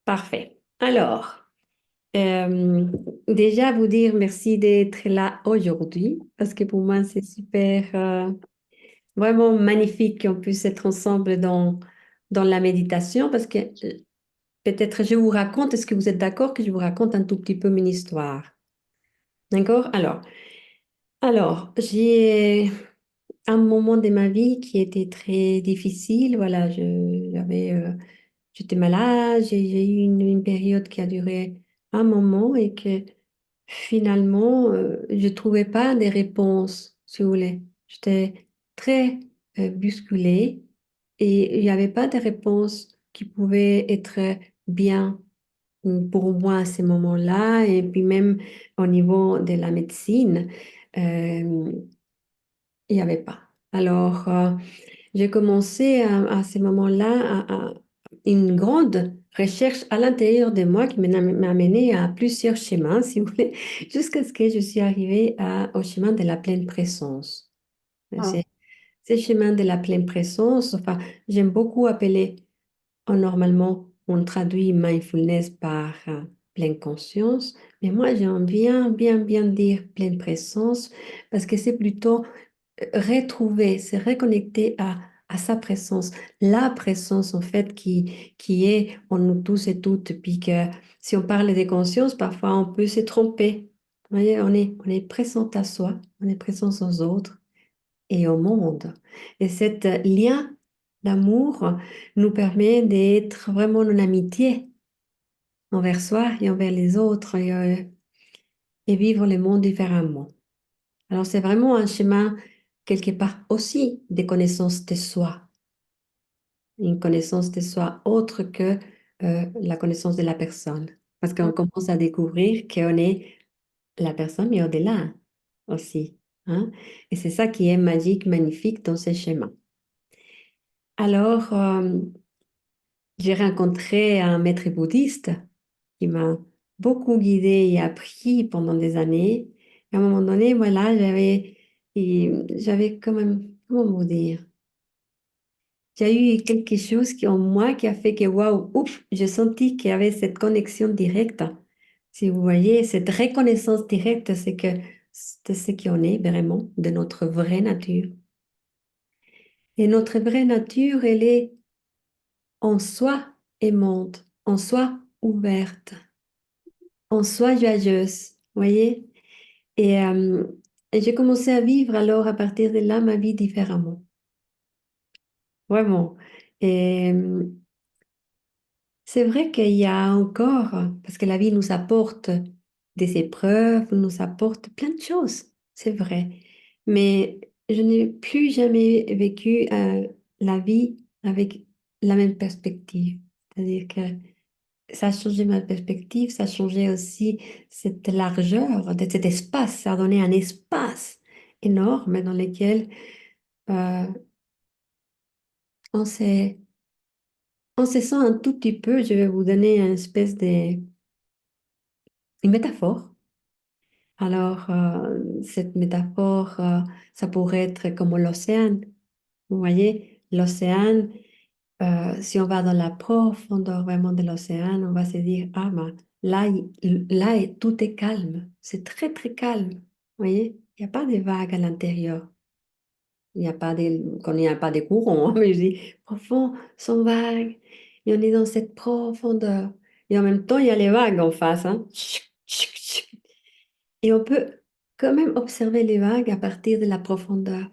Parfait. Alors, euh, déjà vous dire merci d'être là aujourd'hui parce que pour moi c'est super, vraiment magnifique qu'on puisse être ensemble dans la méditation parce que peut-être je vous raconte, est-ce que vous êtes d'accord que je vous raconte un tout petit peu mon histoire? D'accord? Alors, j'ai un moment de ma vie qui était très difficile. Voilà, j'étais malade, j'ai eu une période qui a duré un moment et que finalement, je ne trouvais pas des réponses, si vous voulez. J'étais très bousculée et il n'y avait pas de réponses qui pouvaient être bien pour moi à ce moment-là. Et puis même au niveau de la médecine, euh, il n'y avait pas. Alors, j'ai commencé à ce moment-là une grande recherche à l'intérieur de moi qui m'a amené à plusieurs chemins, si vous voulez, jusqu'à ce que je suis arrivée au chemin de la pleine présence. Ah, C'est ce chemin de la pleine présence, enfin, j'aime beaucoup appeler, normalement, on traduit mindfulness par pleine conscience, mais moi, j'aime bien dire pleine présence parce que c'est plutôt retrouver, se reconnecter à sa présence, la présence en fait qui est en nous tous et toutes. Puis que si on parle de conscience, parfois on peut se tromper. Vous voyez, on est présent à soi, on est présent aux autres et au monde. Et cet lien d'amour nous permet d'être vraiment en amitié envers soi et envers les autres et vivre le monde différemment. Alors, c'est vraiment un chemin, quelque part aussi, des connaissances de soi, une connaissance de soi autre que la connaissance de la personne. Parce qu'on commence à découvrir qu'on est la personne, mais au-delà aussi. Hein. Et c'est ça qui est magique, magnifique dans ces schémas. Alors, j'ai rencontré un maître bouddhiste qui m'a beaucoup guidée et appris pendant des années. Et à un moment donné, voilà, j'avais quand même, comment vous dire, j'ai eu quelque chose en moi qui a fait que, waouh, ouf, j'ai senti qu'il y avait cette connexion directe. Si vous voyez, cette reconnaissance directe, c'est que c'est ce qu'on est vraiment, de notre vraie nature. Et notre vraie nature, elle est en soi aimante, en soi ouverte, en soi joyeuse. Vous voyez? Et, euh, et j'ai commencé à vivre alors à partir de là ma vie différemment. Vraiment. Et c'est vrai qu'il y a encore, parce que la vie nous apporte des épreuves, nous apporte plein de choses, c'est vrai. Mais je n'ai plus jamais vécu la vie avec la même perspective. C'est-à-dire que ça a changé ma perspective, ça a changé aussi cette largeur de cet espace, ça a donné un espace énorme dans lequel euh, on s'est, on se sent un tout petit peu, je vais vous donner une espèce de, une métaphore. Alors, cette métaphore, ça pourrait être comme l'océan. Vous voyez, l'océan, si on va dans la profondeur vraiment de l'océan, on va se dire, ah, ben, là, tout est calme. C'est très, très calme. Vous voyez, il n'y a pas de vagues à l'intérieur. Il n'y a pas de courants, mais je dis, profond, sans vagues. Et on est dans cette profondeur. Et en même temps, il y a les vagues en face, hein. Et on peut quand même observer les vagues à partir de la profondeur.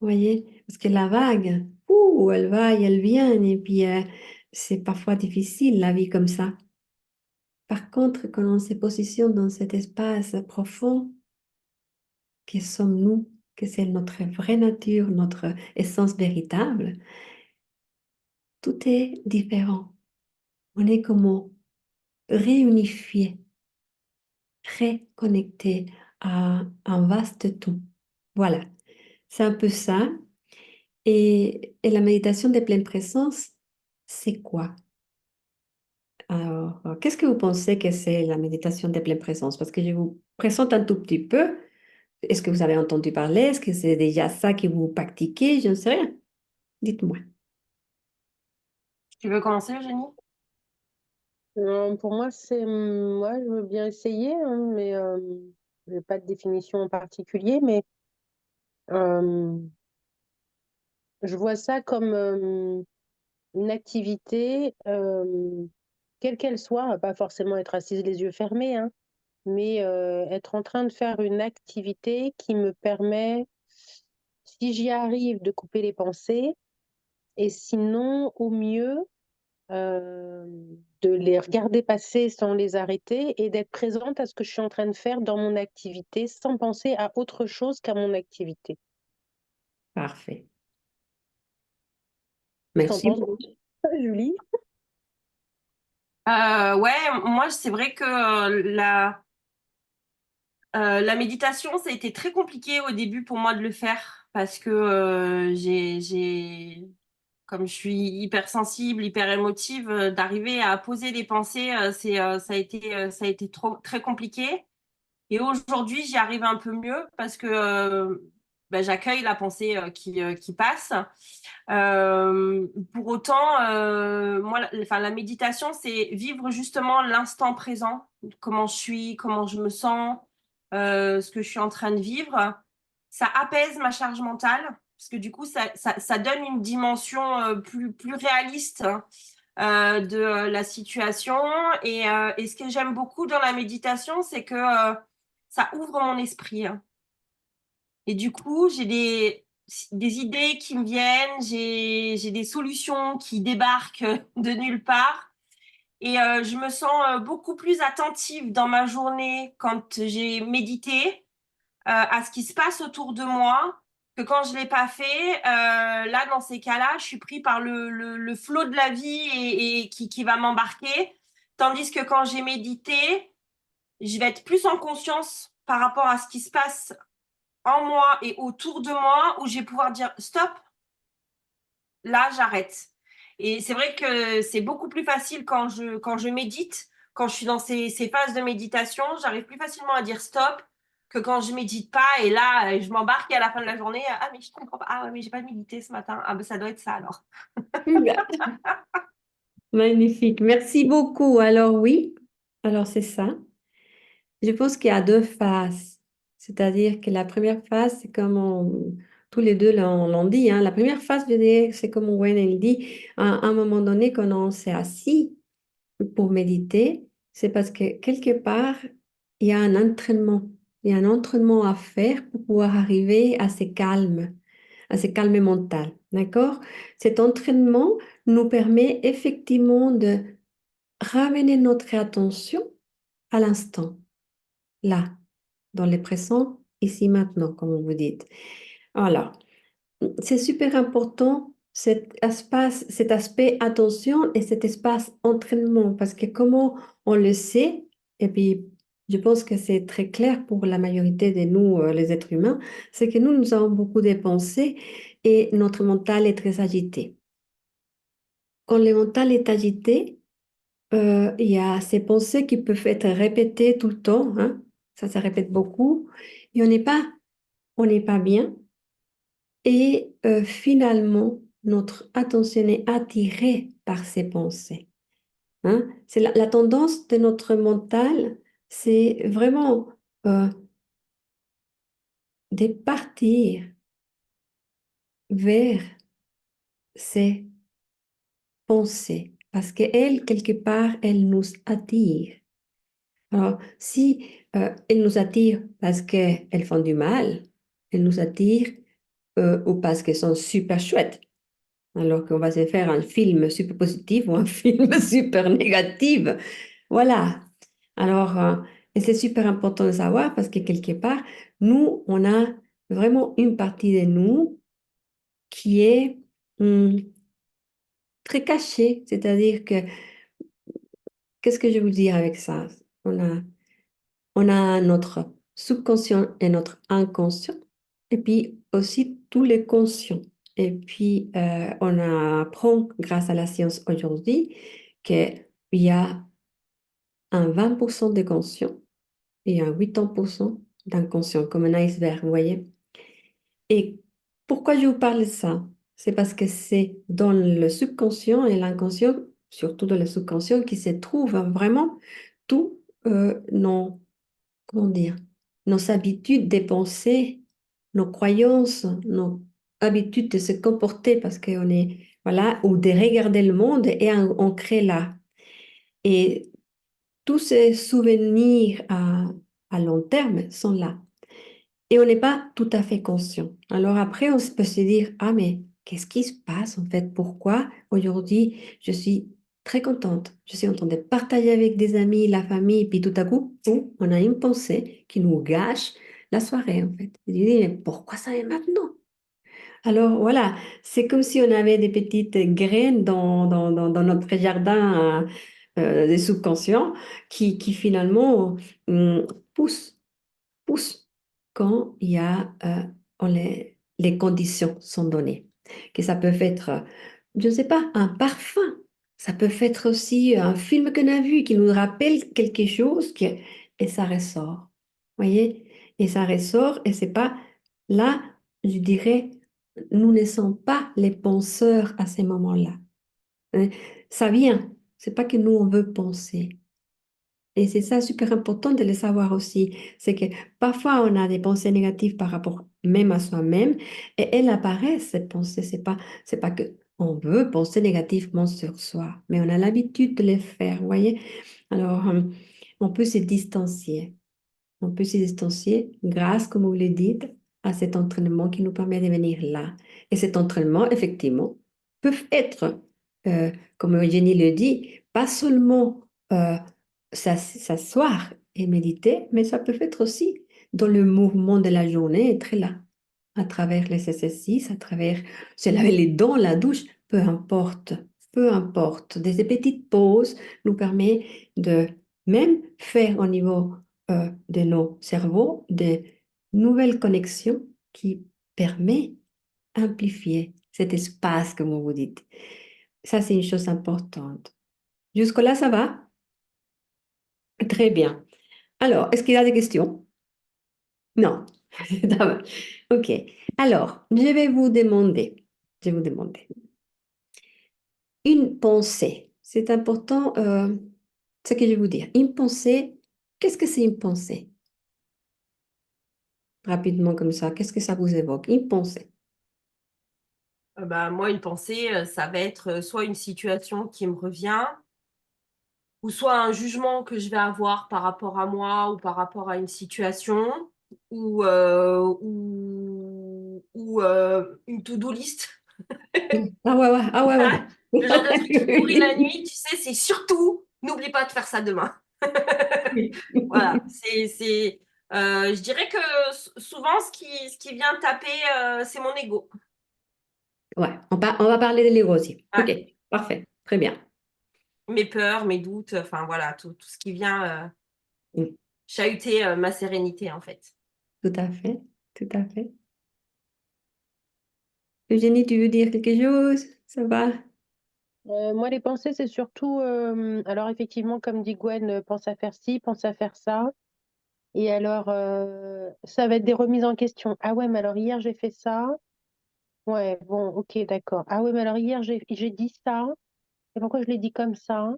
Vous voyez? Parce que la vague, elle va et elle vient, et puis c'est parfois difficile la vie comme ça. Par contre, quand on se positionne dans cet espace profond, qui sommes-nous, que c'est notre vraie nature, notre essence véritable, tout est différent. On est comme réunifié, reconnecté à un vaste tout. Voilà, c'est un peu ça. Et la méditation de pleine présence, c'est quoi? Alors, qu'est-ce que vous pensez que c'est la méditation de pleine présence? Parce que je vous présente un tout petit peu. Est-ce que vous avez entendu parler? Est-ce que c'est déjà ça que vous pratiquez? Je ne sais rien. Dites-moi. Tu veux commencer, Eugénie? Pour moi, moi, je veux bien essayer, hein, mais je n'ai pas de définition en particulier, mais euh, je vois ça comme une activité, quelle qu'elle soit, pas forcément être assise les yeux fermés, hein, mais être en train de faire une activité qui me permet, si j'y arrive, de couper les pensées, et sinon, au mieux, euh, de les regarder passer sans les arrêter et d'être présente à ce que je suis en train de faire dans mon activité sans penser à autre chose qu'à mon activité. Parfait. Qu'est-ce que tu en Merci penses, beaucoup. Julie? Ouais, moi, c'est vrai que la méditation, ça a été très compliqué au début pour moi de le faire parce que comme je suis hypersensible, hyper émotive, d'arriver à poser des pensées, ça a été très compliqué. Et aujourd'hui, j'y arrive un peu mieux parce que ben, j'accueille la pensée qui passe. Pour autant, moi, enfin, la méditation, c'est vivre justement l'instant présent, comment je suis, comment je me sens, ce que je suis en train de vivre. Ça apaise ma charge mentale, parce que du coup, ça donne une dimension plus réaliste de la situation. Et ce que j'aime beaucoup dans la méditation, c'est que ça ouvre mon esprit, hein. Et du coup, j'ai des idées qui me viennent, j'ai des solutions qui débarquent de nulle part. Et je me sens beaucoup plus attentive dans ma journée quand j'ai médité à ce qui se passe autour de moi que quand je l'ai pas fait. Là, dans ces cas-là, je suis pris par le flot de la vie et qui va m'embarquer. Tandis que quand j'ai médité, je vais être plus en conscience par rapport à ce qui se passe en moi et autour de moi, où je vais pouvoir dire stop, là j'arrête. Et c'est vrai que c'est beaucoup plus facile quand je médite, quand je suis dans ces phases de méditation, j'arrive plus facilement à dire stop que quand je médite pas et là je m'embarque et à la fin de la journée, ah mais je comprends pas, ah ouais, mais j'ai pas médité ce matin, ah ben ça doit être ça alors. Magnifique. Merci beaucoup. Alors oui, alors c'est ça. Je pense qu'il y a deux phases. C'est-à-dire que la première phase, c'est comme tous les deux l'ont dit, hein. La première phase, je dirais, c'est comme Wayne elle dit, à un moment donné, quand on s'est assis pour méditer, c'est parce que quelque part, il y a un entraînement. Il y a un entraînement à faire pour pouvoir arriver à ce calme mental. D'accord? Cet entraînement nous permet effectivement de ramener notre attention à l'instant, là, dans le présent, ici, maintenant, comme vous dites. Alors, c'est super important cet aspect attention et cet espace entraînement, parce que comment on le sait, et puis je pense que c'est très clair pour la majorité de nous, les êtres humains, c'est que nous avons beaucoup de pensées et notre mental est très agité. Quand le mental est agité, il y a ces pensées qui peuvent être répétées tout le temps, hein. Ça se répète beaucoup, et on n'est pas bien. Et finalement, notre attention est attirée par ces pensées, hein. C'est la tendance de notre mental, c'est vraiment euh, de partir vers ces pensées, parce qu'elles, quelque part, elles nous attirent. Alors, si elles nous attirent parce qu'elles font du mal, elles nous attirent ou parce qu'elles sont super chouettes. Alors qu'on va se faire un film super positif ou un film super négatif. Voilà. Alors, et c'est super important de savoir parce que quelque part, nous, on a vraiment une partie de nous qui est très cachée. C'est-à-dire que, qu'est-ce que je veux dire avec ça? On a notre subconscient et notre inconscient, et puis aussi tous les conscients. Et puis, on apprend, grâce à la science aujourd'hui, qu'il y a un 20% de conscients et un 80% d'inconscient, comme un iceberg, vous voyez. Et pourquoi je vous parle de ça? C'est parce que c'est dans le subconscient et l'inconscient, surtout dans le subconscient, qui se trouve vraiment tous nos, comment dire, nos habitudes de penser, nos croyances, nos habitudes de se comporter, parce qu'on est, voilà, ou de regarder le monde et ancré là. Et tous ces souvenirs à long terme sont là. Et on n'est pas tout à fait conscient. Alors après, peut se dire, ah mais qu'est-ce qui se passe en fait? Pourquoi aujourd'hui je suis très contente? Je suis en train de partager avec des amis, la famille, puis tout à coup, on a une pensée qui nous gâche la soirée en fait. Et je dis, mais pourquoi ça est maintenant? Alors voilà, c'est comme si on avait des petites graines dans notre jardin des subconscients qui finalement poussent pousse quand il y a, les conditions sont données. Que ça peut être, je ne sais pas, un parfum. Ça peut être aussi un film qu'on a vu qui nous rappelle quelque chose et ça ressort. Voyez? Et ça ressort et c'est pas là, je dirais, nous ne sommes pas les penseurs à ces moments-là. Hein. Ça vient. C'est pas que nous on veut penser. Et c'est ça super important de le savoir aussi. C'est que parfois on a des pensées négatives par rapport même à soi-même et elles apparaissent, ces pensées. C'est pas que on veut penser négativement sur soi, mais on a l'habitude de les faire, vous voyez? Alors, on peut se distancier. On peut se distancier grâce, comme vous le dites, à cet entraînement qui nous permet de venir là. Et cet entraînement, effectivement, peut être, comme Eugénie le dit, pas seulement s'asseoir et méditer, mais ça peut être aussi dans le mouvement de la journée, être là, à travers les exercices, à travers se laver les dents, la douche, peu importe, peu importe. Des petites pauses nous permettent de même faire au niveau de nos cerveaux des nouvelles connexions qui permettent d'amplifier cet espace, comme vous dites. Ça, c'est une chose importante. Jusque-là, ça va? Très bien. Alors, est-ce qu'il y a des questions? Non. Ça va. OK. Alors, je vais vous demander une pensée. C'est important, ce que je vais vous dire. Une pensée, qu'est-ce que c'est une pensée? Rapidement comme ça, qu'est-ce que ça vous évoque? Une pensée. Bah, moi, une pensée, ça va être soit une situation qui me revient, ou soit un jugement que je vais avoir par rapport à moi ou par rapport à une situation, ou une to-do list. Ah ouais, ouais, ah ouais, Ah, le genre de truc qui me pourrit la ouais. nuit, tu sais, c'est surtout, n'oublie pas de faire ça demain. Voilà, je dirais que souvent, ce qui vient taper, c'est mon ego. Ouais, on va parler de l'ego aussi. Ouais. OK, parfait, très bien. Mes peurs, mes doutes, enfin voilà, tout ce qui vient Mm, chahuter ma sérénité, en fait. tout à fait, tout à fait. Eugénie, tu veux dire quelque chose? Ça va? Moi, les pensées, c'est surtout, alors effectivement, comme dit Gwen, pense à faire ci, pense à faire ça. Et alors, ça va être des remises en question. Ah ouais, mais alors hier, j'ai fait ça. Ouais, bon, ok, d'accord. Ah ouais, mais alors hier, j'ai dit ça. Et pourquoi je l'ai dit comme ça?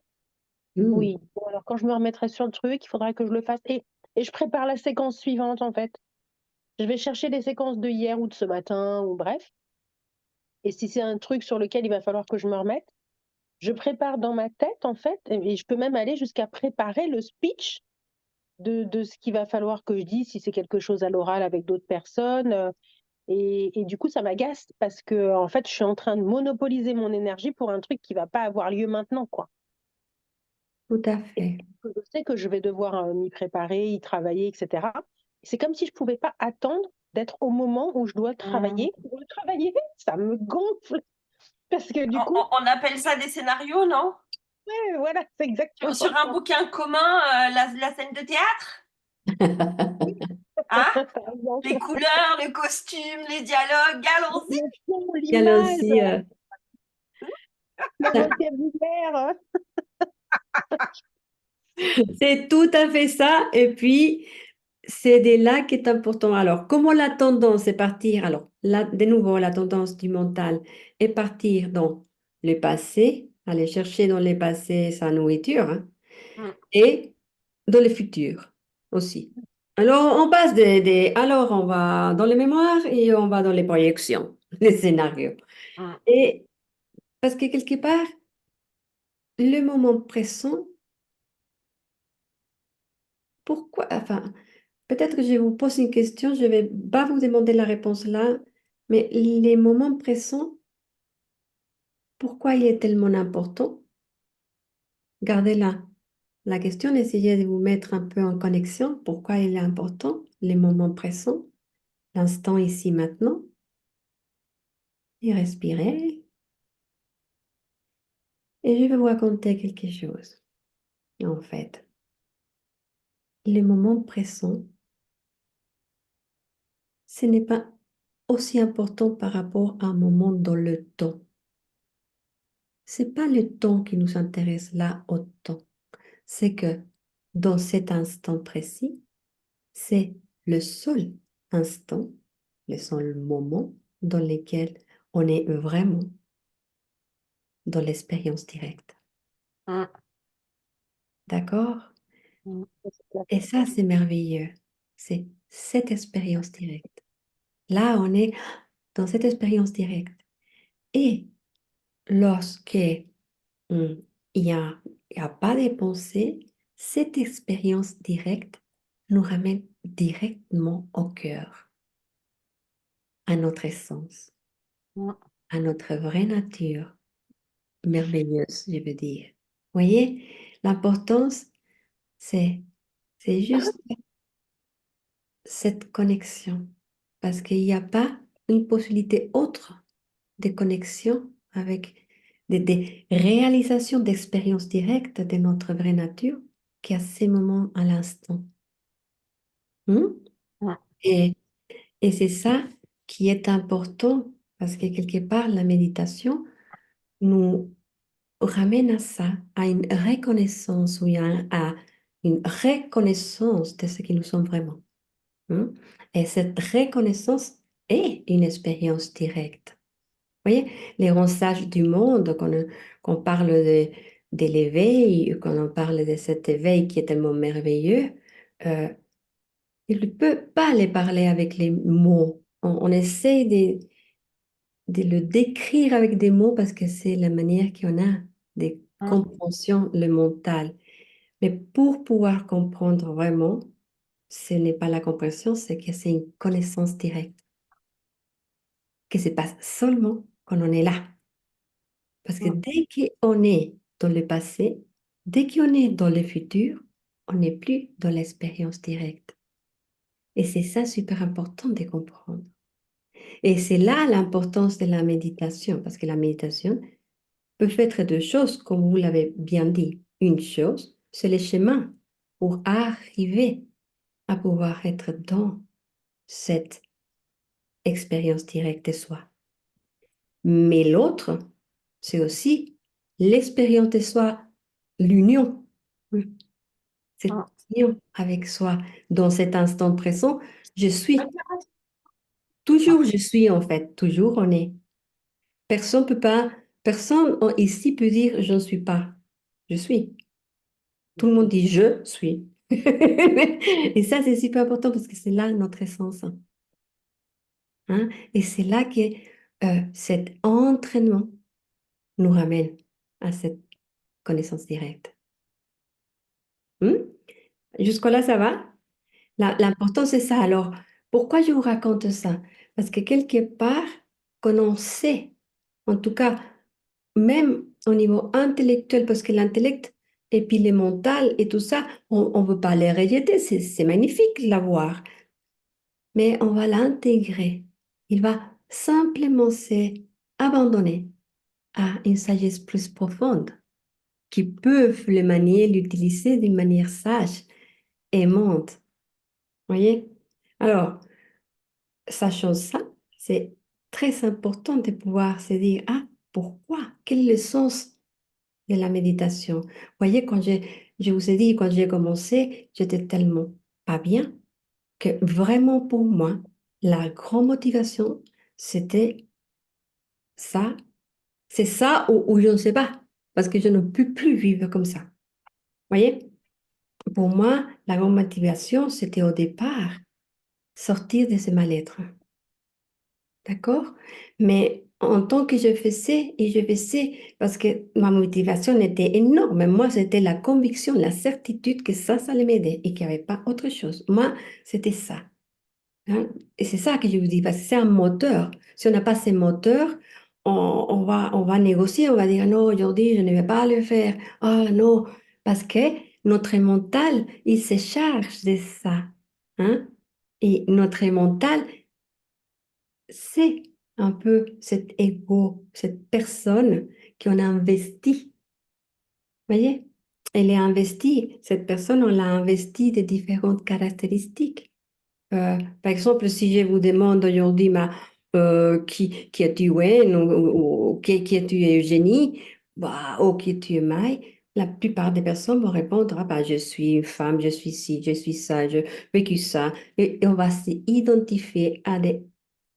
Mm, Oui. Bon, alors quand je me remettrai sur le truc, il faudra que je le fasse. Et je prépare la séquence suivante, en fait. Je vais chercher les séquences de hier ou de ce matin, ou bref. Et si c'est un truc sur lequel il va falloir que je me remette, je prépare dans ma tête, en fait, et je peux même aller jusqu'à préparer le speech de ce qu'il va falloir que je dise, si c'est quelque chose à l'oral avec d'autres personnes. Et du coup, ça m'agace parce que, en fait, je suis en train de monopoliser mon énergie pour un truc qui va pas avoir lieu maintenant, quoi. tout à Et fait. que je sais que je vais devoir m'y préparer, y travailler, etc. C'est comme si je pouvais pas attendre d'être au moment où je dois travailler. Pour le travailler, ça me gonfle parce que du coup, On appelle ça des scénarios, non? ouais, voilà, c'est exactement Sur un ça. bouquin commun, la scène de théâtre, hein? Par exemple, Les couleurs, le costume, les dialogues, allons-y. le son, Il y a l'image, aussi, le ça- vocabulaire. c'est tout à fait ça. Et puis, c'est de là qui est important. Alors, comment la tendance est partir, alors, là, de nouveau, la tendance du mental est partir dans le passé, aller chercher dans le passé sa nourriture, hein, Mm. et dans le futur aussi. Alors, on passe alors, on va dans les mémoires et on va dans les projections, les scénarios. Mm. Et parce que quelque part, le moment présent, pourquoi, enfin, peut-être que je vous pose une question, je ne vais pas vous demander la réponse là, mais les moments présents, pourquoi il est tellement important? Gardez la question, essayez de vous mettre un peu en connexion. Pourquoi il est important, les moments présents, l'instant ici maintenant, et respirez. Et je vais vous raconter quelque chose. En fait, les moments présents, ce n'est pas aussi important par rapport à un moment dans le temps. C'est pas le temps qui nous intéresse là autant. C'est que dans cet instant précis, c'est le seul instant, le seul moment dans lequel on est vraiment dans l'expérience directe. Mm. D'accord? Mm. Et ça, c'est merveilleux. C'est cette expérience directe. Là, on est dans cette expérience directe. Et lorsque il n'y a, il y a pas de pensée, cette expérience directe nous ramène directement au cœur, à notre essence, Mm. à notre vraie nature merveilleuse, je veux dire. Voyez, l'importance, c'est, c'est juste cette connexion, parce qu'il n'y a pas une possibilité autre de connexion avec des réalisations d'expériences directes de notre vraie nature qu'à ces moments à l'instant. Hmm? Mm. Et, et c'est ça qui est important, parce que quelque part, la méditation nous ramène à ça, à une reconnaissance ou à une reconnaissance de ce que nous sommes vraiment. Hmm? Et cette reconnaissance est une expérience directe. Vous voyez, les grands sages du monde, qu'on parle de l'éveil, quand on parle de cet éveil qui est tellement merveilleux, euh, il ne peut pas les parler avec les mots. On essaie de le décrire avec des mots parce que c'est la manière qu'on a de Mm. compréhension, le mental. Mais pour pouvoir comprendre vraiment, ce n'est pas la compréhension, c'est que c'est une connaissance directe, que se passe seulement quand on est là. Parce que Mm. dès qu'on est dans le passé, dès qu'on est dans le futur, on n'est plus dans l'expérience directe. Et c'est ça super important de comprendre. Et c'est là l'importance de la méditation, parce que la méditation peut faire deux choses, comme vous l'avez bien dit. Une chose, c'est le chemin pour arriver à pouvoir être dans cette expérience directe de soi. Mais l'autre, c'est aussi l'expérience de soi, l'union. Oui. C'est Mm. l'union avec soi. Dans cet instant présent, je suis. Toujours je suis en fait. Toujours on est. Personne peut pas, personne ici peut dire je ne suis pas. Je suis. Tout le monde dit je suis. Et ça, c'est super important parce que c'est là notre essence, hein. Et c'est là que cet entraînement nous ramène à cette connaissance directe. Hmm? Jusque-là, ça va? L'important, c'est ça. Alors, pourquoi je vous raconte ça? Parce que quelque part, quand on sait, en tout cas, même au niveau intellectuel, parce que l'intellect et puis le mental et tout ça, on ne veut pas les rejeter, c'est magnifique de l'avoir, mais on va l'intégrer. Il va simplement s'abandonner à une sagesse plus profonde qui peuvent le manier, l'utiliser d'une manière sage, aimante. Voyez? Alors, sachant ça, c'est très important de pouvoir se dire, ah, pourquoi? Quel est le sens de la méditation? Voyez, je vous ai dit, quand j'ai commencé, j'étais tellement pas bien. que vraiment pour moi, la grande motivation, c'était ça. C'est ça ou je ne sais pas, parce que je ne peux plus vivre comme ça. Voyez? Pour moi, la grande motivation, c'était au départ sortir de ce mal-être. D'accord? Mais en tant que je faisais et je faisais, parce que ma motivation était énorme. Moi, c'était la conviction, la certitude que ça allait m'aider et qu'il n'y avait pas autre chose. Moi, c'était ça. Hein. Et c'est ça que je vous dis, parce que c'est un moteur. Si on n'a pas ces moteurs, on va négocier, on va dire non, aujourd'hui, je ne vais pas le faire. Ah non, parce que notre mental, il se charge de ça. Hein. Et notre mental, c'est un peu cet ego, cette personne qu'on a investi. Voyez? Elle est investie, cette personne, on l'a investie de différentes caractéristiques. Par exemple, si je vous demande aujourd'hui, qui es-tu, Wayne, ou qui es-tu, Eugénie, bah, ou qui es-tu, Mai, la plupart des personnes vont répondre, ah, bah, je suis une femme, je suis ci, je suis ça, je vécu ça. Et on va s'identifier à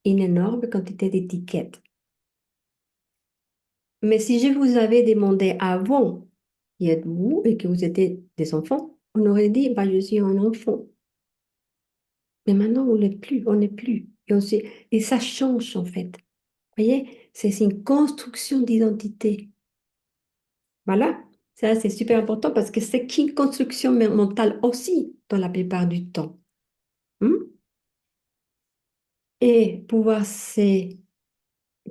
une énorme quantité d'étiquettes. Mais si je vous avais demandé avant qui êtes-vous et que vous étiez des enfants, on aurait dit, bah, je suis un enfant. Mais maintenant, on n'est plus, on n'est plus. Et ça change en fait. Vous voyez, c'est une construction d'identité. Voilà, ça c'est super important parce que c'est une construction mentale aussi dans la plupart du temps. Hmm. Et pouvoir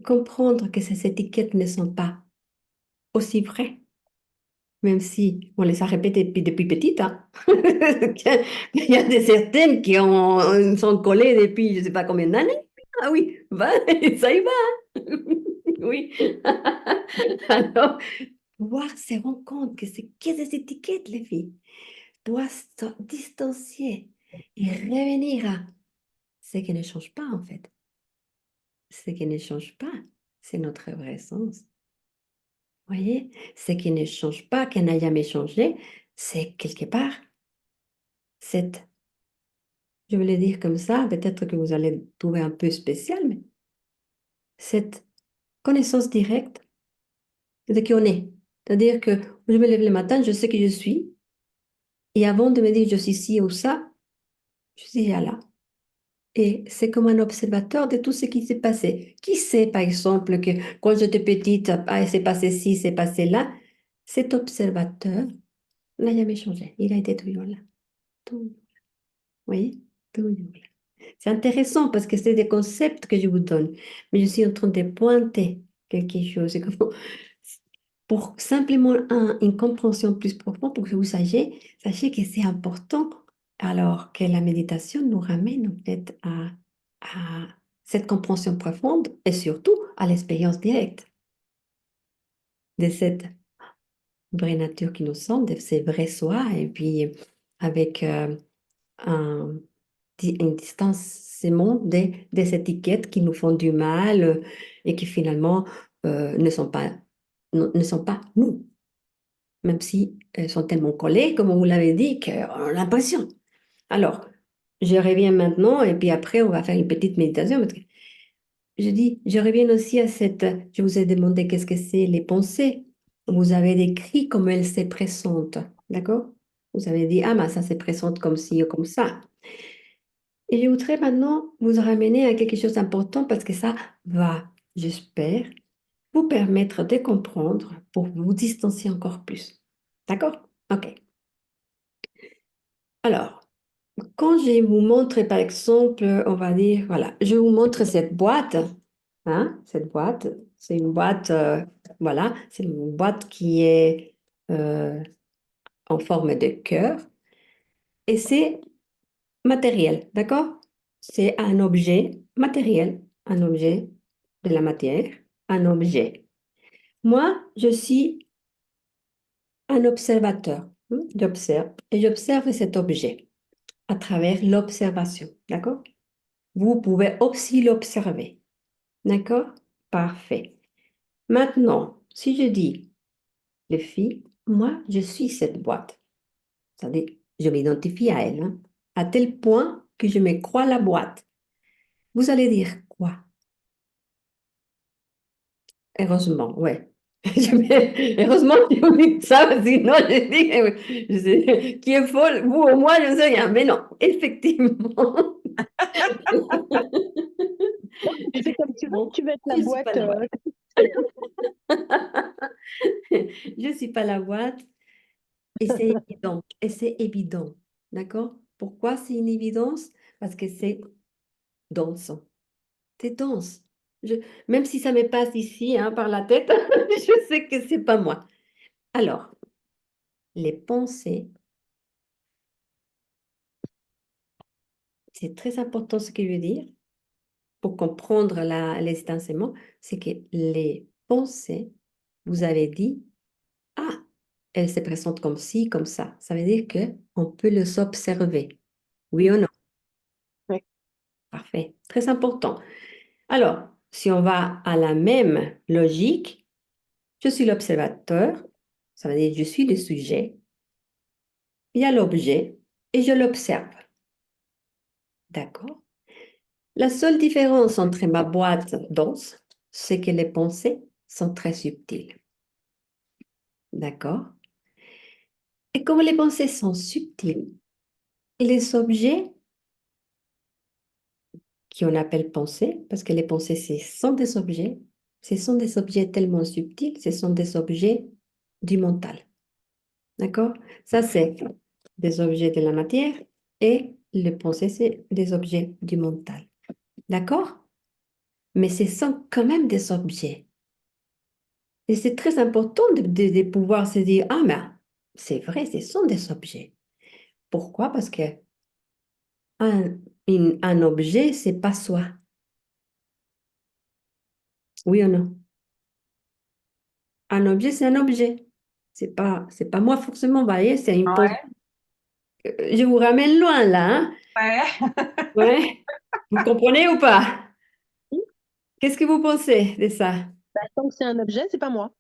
comprendre que ces étiquettes ne sont pas aussi vraies, même si on les a répétées depuis petite. Hein. Il y a des certaines qui sont collées depuis je ne sais pas combien d'années. Ah oui, va, ça y va. Oui. Alors, pouvoir se rendre compte que c'est que des étiquettes, les filles, doit se distancier et revenir à ce qui ne change pas, en fait. Ce qui ne change pas, c'est notre vrai sens. Voyez, ce qui ne change pas, qui n'a jamais changé, c'est quelque part cette, je vais le dire comme ça, peut-être que vous allez le trouver un peu spécial, mais cette connaissance directe de qui on est. C'est-à-dire que je me lève le matin, je sais qui je suis, et avant de me dire je suis ci ou ça, je suis là. Et c'est comme un observateur de tout ce qui s'est passé. Qui sait, par exemple, que quand j'étais petite, ah, il s'est passé ci, c'est passé là. Cet observateur n'a jamais changé. Il a été toujours là. Toujours. Vous voyez? Toujours là. C'est intéressant parce que c'est des concepts que je vous donne. Mais je suis en train de pointer quelque chose. C'est comme pour simplement une compréhension plus profonde, pour que vous sachiez que c'est important, alors que la méditation nous ramène en fait à cette compréhension profonde et surtout à l'expérience directe de cette vraie nature qui nous sommes, de ces vrais soi, et puis avec un, un distanciement des étiquettes qui nous font du mal et qui finalement ne sont pas nous. Même si elles sont tellement collées, comme vous l'avez dit, qu'on a l'impression. Alors, je reviens maintenant, et puis après, on va faire une petite méditation, parce que je dis, je reviens aussi à je vous ai demandé qu'est-ce que c'est les pensées. Vous avez décrit comment elles se présentent, d'accord? Vous avez dit, ah, mais ça se présente comme ci ou comme ça. Et je voudrais maintenant vous ramener à quelque chose d'important, parce que ça va, j'espère, vous permettre de comprendre pour vous distancier encore plus. D'accord? OK. Alors, quand je vous montre, par exemple, on va dire, voilà, je vous montre cette boîte, hein, cette boîte, c'est une boîte, voilà, c'est une boîte qui est en forme de cœur et c'est matériel, d'accord? C'est un objet matériel, un objet de la matière, un objet. Moi, je suis un observateur. J'observe et j'observe cet objet à travers l'observation, d'accord? Vous pouvez aussi l'observer. D'accord? Parfait. Maintenant, si je dis, les filles, moi, je suis cette boîte. C'est-à-dire, je m'identifie à elle, hein, à tel point que je me crois la boîte, vous allez dire quoi? Heureusement, ouais. Heureusement que vous dites ça, sinon je dis je sais, qui est folle, vous ou moi, je ne sais rien. Mais non, effectivement, C'est comme tu veux, effectivement, tu veux être la je ne suis pas boîte. la boîte. Je ne suis pas la boîte et c'est évident. Et c'est évident. D'accord? Pourquoi c'est une évidence? Parce que c'est dense. C'est dense. Je- Même si ça me passe ici, hein, par la tête, je sais que c'est pas moi. Alors, les pensées, c'est très important ce que je veux dire pour comprendre les distanciements, c'est que les pensées, vous avez dit, ah, elles se présentent comme ci, comme ça. Ça veut dire que on peut les observer. Oui ou non? Oui. Parfait. Très important. Alors, si on va à la même logique, je suis l'observateur, ça veut dire je suis le sujet, il y a l'objet et je l'observe. D'accord? La seule différence entre ma boîte dense, c'est que les pensées sont très subtiles. D'accord? Et comme les pensées sont subtiles, les objets qu'on appelle pensées, parce que les pensées, ce sont des objets tellement subtils, ce sont des objets du mental. D'accord? Ça, c'est des objets de la matière et les pensées, c'est des objets du mental. D'accord? Mais ce sont quand même des objets. Et c'est très important de pouvoir se dire, ah, mais c'est vrai, ce sont des objets. Pourquoi? Parce que un objet, c'est pas soi. Oui ou non? Un objet, c'est un objet. C'est pas moi forcément, vous voyez, c'est une pensée. Ouais. Je vous ramène loin là, hein? Ouais. Ouais. Vous comprenez ou pas? Qu'est-ce que vous pensez de ça? Bah, tant que c'est un objet, c'est pas moi.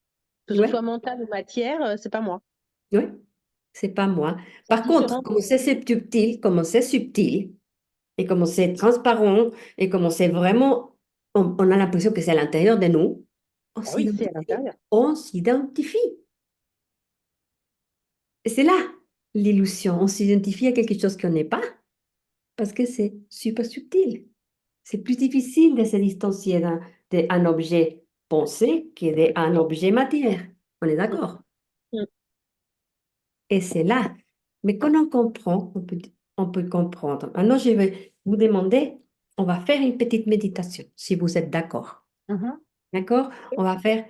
Que ce Ouais, soit mental ou matière, c'est pas moi. oui, c'est pas moi. C'est Par contre, différent. comme c'est subtil, et comme c'est transparent, et comme c'est vraiment, on a l'impression que c'est à l'intérieur de nous, Ah oui, c'est à l'intérieur. on s'identifie. Et c'est là l'illusion. On s'identifie à quelque chose qu'on n'est pas parce que c'est super subtil. C'est plus difficile de se distancier d'un objet pensé que d'un objet matière. On est Mm. d'accord? Mm. Et c'est là. Mais quand on comprend, on peut comprendre. Maintenant, je vais vous demander, on va faire une petite méditation, si vous êtes d'accord. Mhm. D'accord? On va faire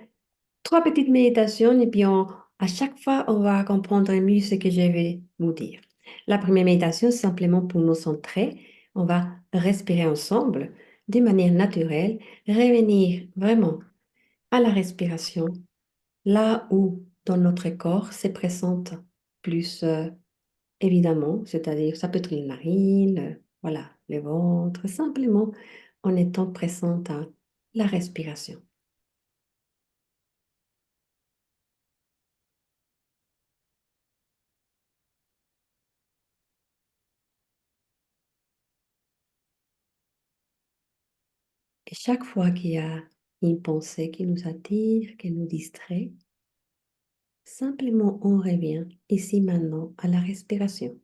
trois petites méditations et puis à chaque fois, on va comprendre mieux ce que je vais vous dire. La première méditation, c'est simplement pour nous centrer. On va respirer ensemble de manière naturelle, revenir vraiment à la respiration, là où dans notre corps se présente plus évidemment, c'est-à-dire ça peut être les narines, voilà, le ventre, simplement en étant présente à la respiration. Et chaque fois qu'il y a une pensée qui nous attire, qui nous distrait, simplement on revient ici maintenant à la respiration.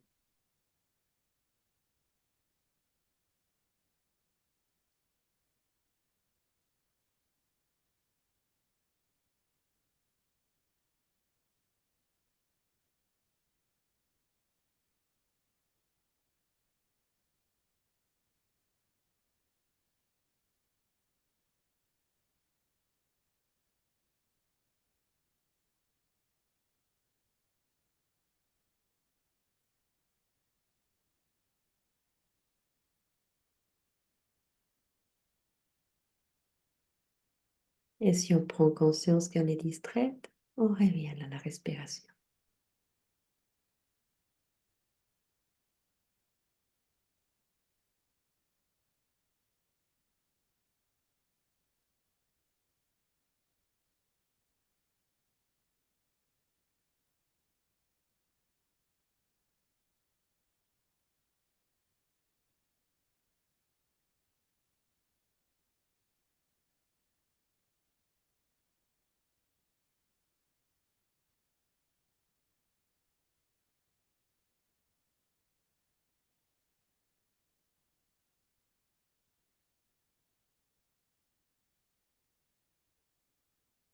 Et si on prend conscience qu'on est distraite, on revient à la respiration.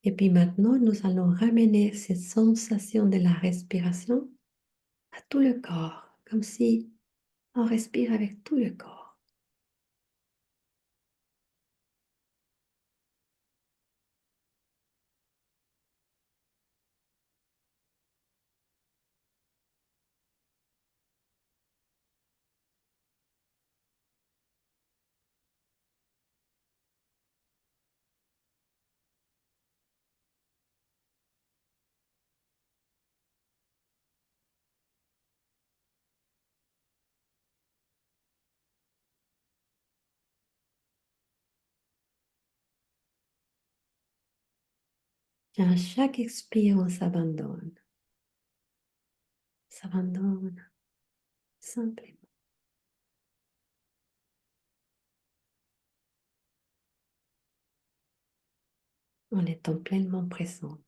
Et puis maintenant, nous allons ramener cette sensation de la respiration à tout le corps, comme si on respire avec tout le corps. Et à chaque expire, on s'abandonne. S'abandonne simplement. En étant pleinement présente.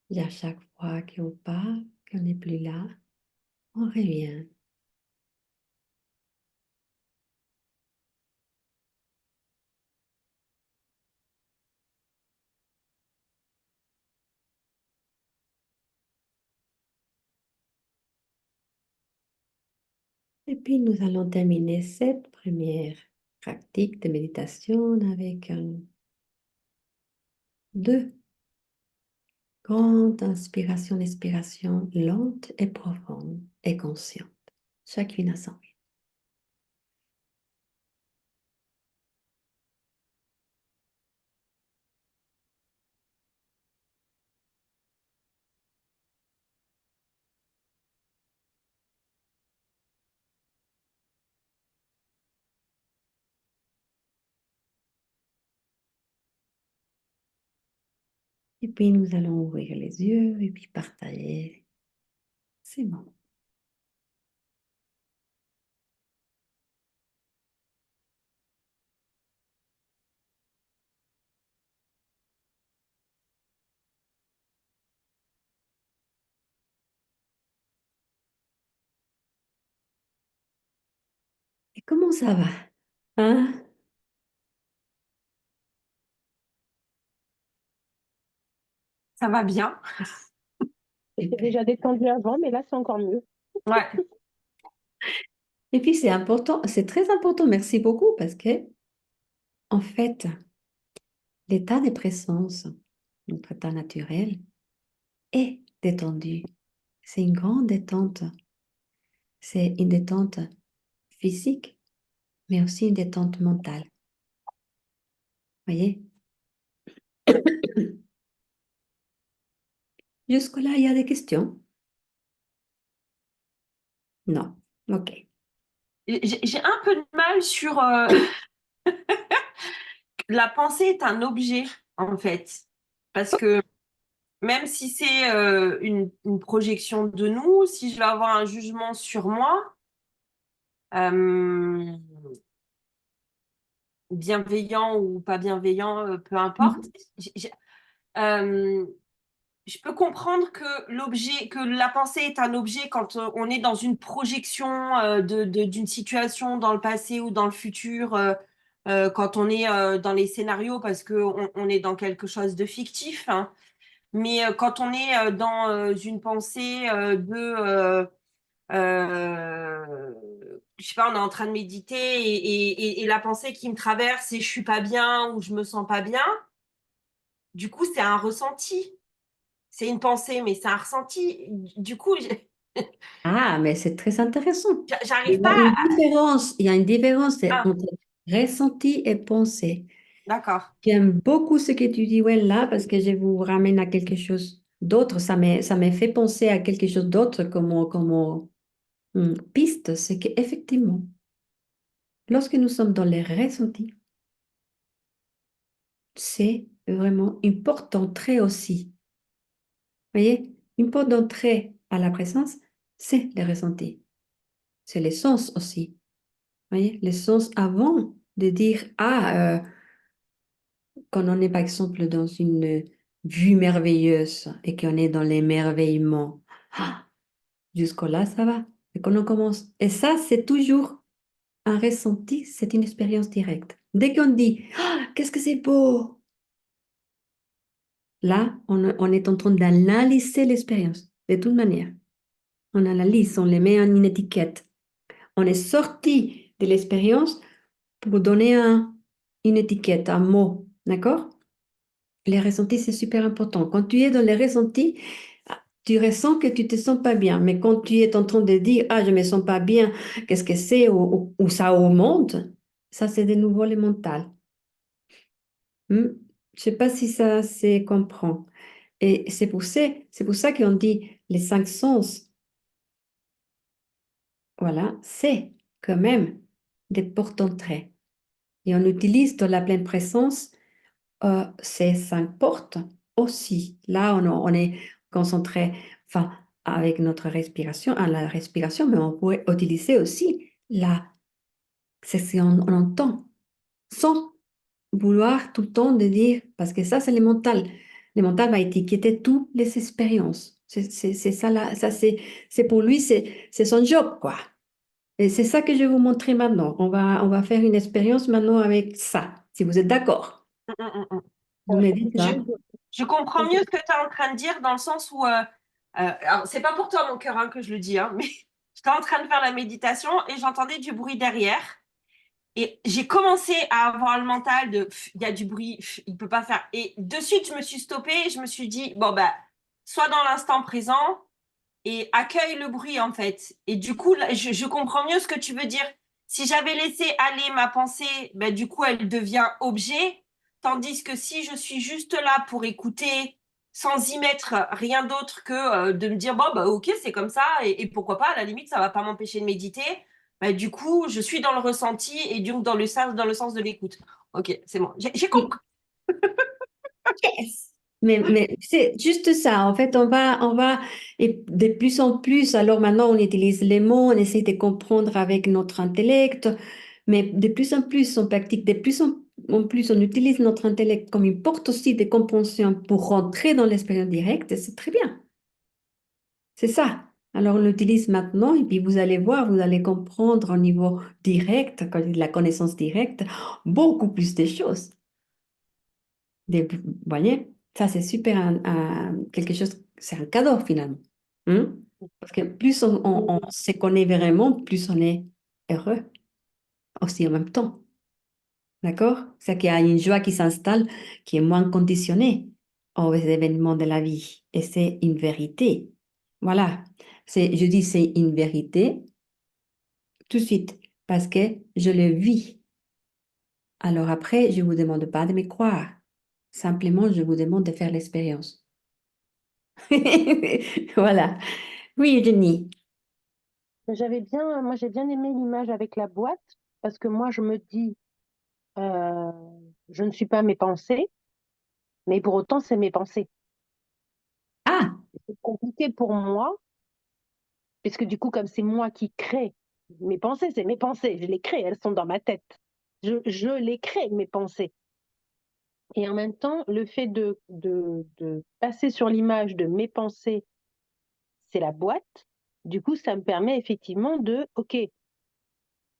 Et à chaque fois qu'on part, qu'on n'est plus là, on revient. Et puis nous allons terminer cette première pratique de méditation avec deux grandes inspirations, expirations lentes et profondes et conscientes, chacune à son rythme. Et puis nous allons ouvrir les yeux et puis partager ces moments. Et comment ça va? Hein? Ça va bien. J'étais déjà détendue avant, mais là, c'est encore mieux. Ouais. Et puis c'est important, c'est très important, merci beaucoup, parce que en fait, l'état de présence, notre état naturel, est détendu. C'est une grande détente. C'est une détente physique, mais aussi une détente mentale. Voyez? Jusque-là, il y a des questions? Non. OK. J'ai un peu de mal sur la pensée est un objet, en fait. Parce que même si c'est une projection de nous, si je vais avoir un jugement sur moi, euh, bienveillant ou pas bienveillant, peu importe, euh, je peux comprendre que l'objet, que la pensée est un objet quand on est dans une projection d'une situation dans le passé ou dans le futur, quand on est dans les scénarios parce qu'on on est dans quelque chose de fictif, hein. Mais quand on est dans une pensée je sais pas, on est en train de méditer et la pensée qui me traverse, c'est je suis pas bien ou je me sens pas bien. Du coup, c'est un ressenti. C'est une pensée, mais c'est un ressenti. Du coup, Ah, mais c'est très intéressant. Il J'arrive y a pas une à... différence, il y a une différence Ah, entre ressenti et pensée. d'accord. J'aime beaucoup ce que tu dis, ouais, là, parce que je vous ramène à quelque chose d'autre. Ça m'a fait penser à quelque chose d'autre comme piste. C'est qu'effectivement, lorsque nous sommes dans les ressentis, c'est vraiment une porte d'entrée aussi. Vous voyez, une porte d'entrée à la présence, c'est les ressentis. C'est les sens aussi. Vous voyez, les sens avant de dire, ah, quand on est par exemple dans une vue merveilleuse et qu'on est dans l'émerveillement, ah, jusque-là, ça va. Et quand on commence, et ça, c'est toujours un ressenti, c'est une expérience directe. Dès qu'on dit, ah, qu'est-ce que c'est beau, là, on est en train d'analyser l'expérience, de toute manière. On analyse, on les met en une étiquette. On est sorti de l'expérience pour donner une étiquette, un mot, d'accord? Les ressentis, c'est super important. Quand tu es dans les ressentis, tu ressens que tu te sens pas bien. Mais quand tu es en train de dire, ah, je me sens pas bien, qu'est-ce que c'est, ou ça augmente, ça, c'est de nouveau le mental. Hmm? Je sais pas si ça se comprend. Et c'est pour ça qu'on dit les cinq sens, voilà, c'est quand même des portes d'entrée. Et on utilise dans la pleine présence ces cinq portes aussi. Là, on est concentré, enfin, avec notre respiration, à la respiration, mais on pourrait utiliser aussi c'est ce qu'on on entend, sans vouloir tout le temps de dire, parce que ça, c'est le mental. Le mental va étiqueter toutes les expériences. C'est ça, là, ça, c'est pour lui, c'est son job, quoi. Et c'est ça que je vais vous montrer maintenant. On va faire une expérience maintenant avec ça, si vous êtes d'accord. Mm, mm, mm. Vous me dites Je, ça. je comprends mieux ce que tu es en train de dire dans le sens où, alors c'est pas pour toi mon cœur hein, que je le dis, hein, mais j'étais en train de faire la méditation et j'entendais du bruit derrière. Et j'ai commencé à avoir le mental de, il y a du bruit, il peut pas faire. Et de suite, je me suis stoppée et je me suis dit, bon, bah, sois dans l'instant présent et accueille le bruit, en fait. Et du coup, là, je comprends mieux ce que tu veux dire. Si j'avais laissé aller ma pensée, bah, du coup, elle devient objet. Tandis que si je suis juste là pour écouter, sans y mettre rien d'autre que de me dire, bon, bah, ok, c'est comme ça, et pourquoi pas, à la limite, ça va pas m'empêcher de méditer. Bah, du coup, je suis dans le ressenti et donc dans le sens de l'écoute. Ok, c'est bon. J'ai compris. Yes. Mais c'est juste ça. En fait, et de plus en plus, alors maintenant, on utilise les mots, on essaie de comprendre avec notre intellect, mais de plus en plus, on pratique, en plus, on utilise notre intellect comme une porte aussi de compréhension pour rentrer dans l'expérience directe, et c'est très bien. C'est ça. Alors, on l'utilise maintenant, et puis vous allez voir, vous allez comprendre au niveau direct, quand il y a de la connaissance directe, beaucoup plus de choses. Vous voyez, ça c'est super, quelque chose, c'est un cadeau finalement. Hein? Parce que plus on se connaît vraiment, plus on est heureux aussi en même temps. D'accord? C'est qu'il y a une joie qui s'installe qui est moins conditionnée aux événements de la vie. Et c'est une vérité. Voilà. Je dis c'est une vérité tout de suite parce que je le vis. Alors après, je ne vous demande pas de me croire. Simplement, je vous demande de faire l'expérience. Voilà. Oui, Jenny. Moi j'ai bien aimé l'image avec la boîte parce que moi je me dis, euh, je ne suis pas mes pensées, mais pour autant c'est mes pensées. Ah, C'est compliqué pour moi, puisque du coup comme c'est moi qui crée mes pensées, c'est mes pensées, je les crée, elles sont dans ma tête. Je les crée, mes pensées. Et en même temps, le fait de passer sur l'image de mes pensées, c'est la boîte. Du coup, ça me permet effectivement OK,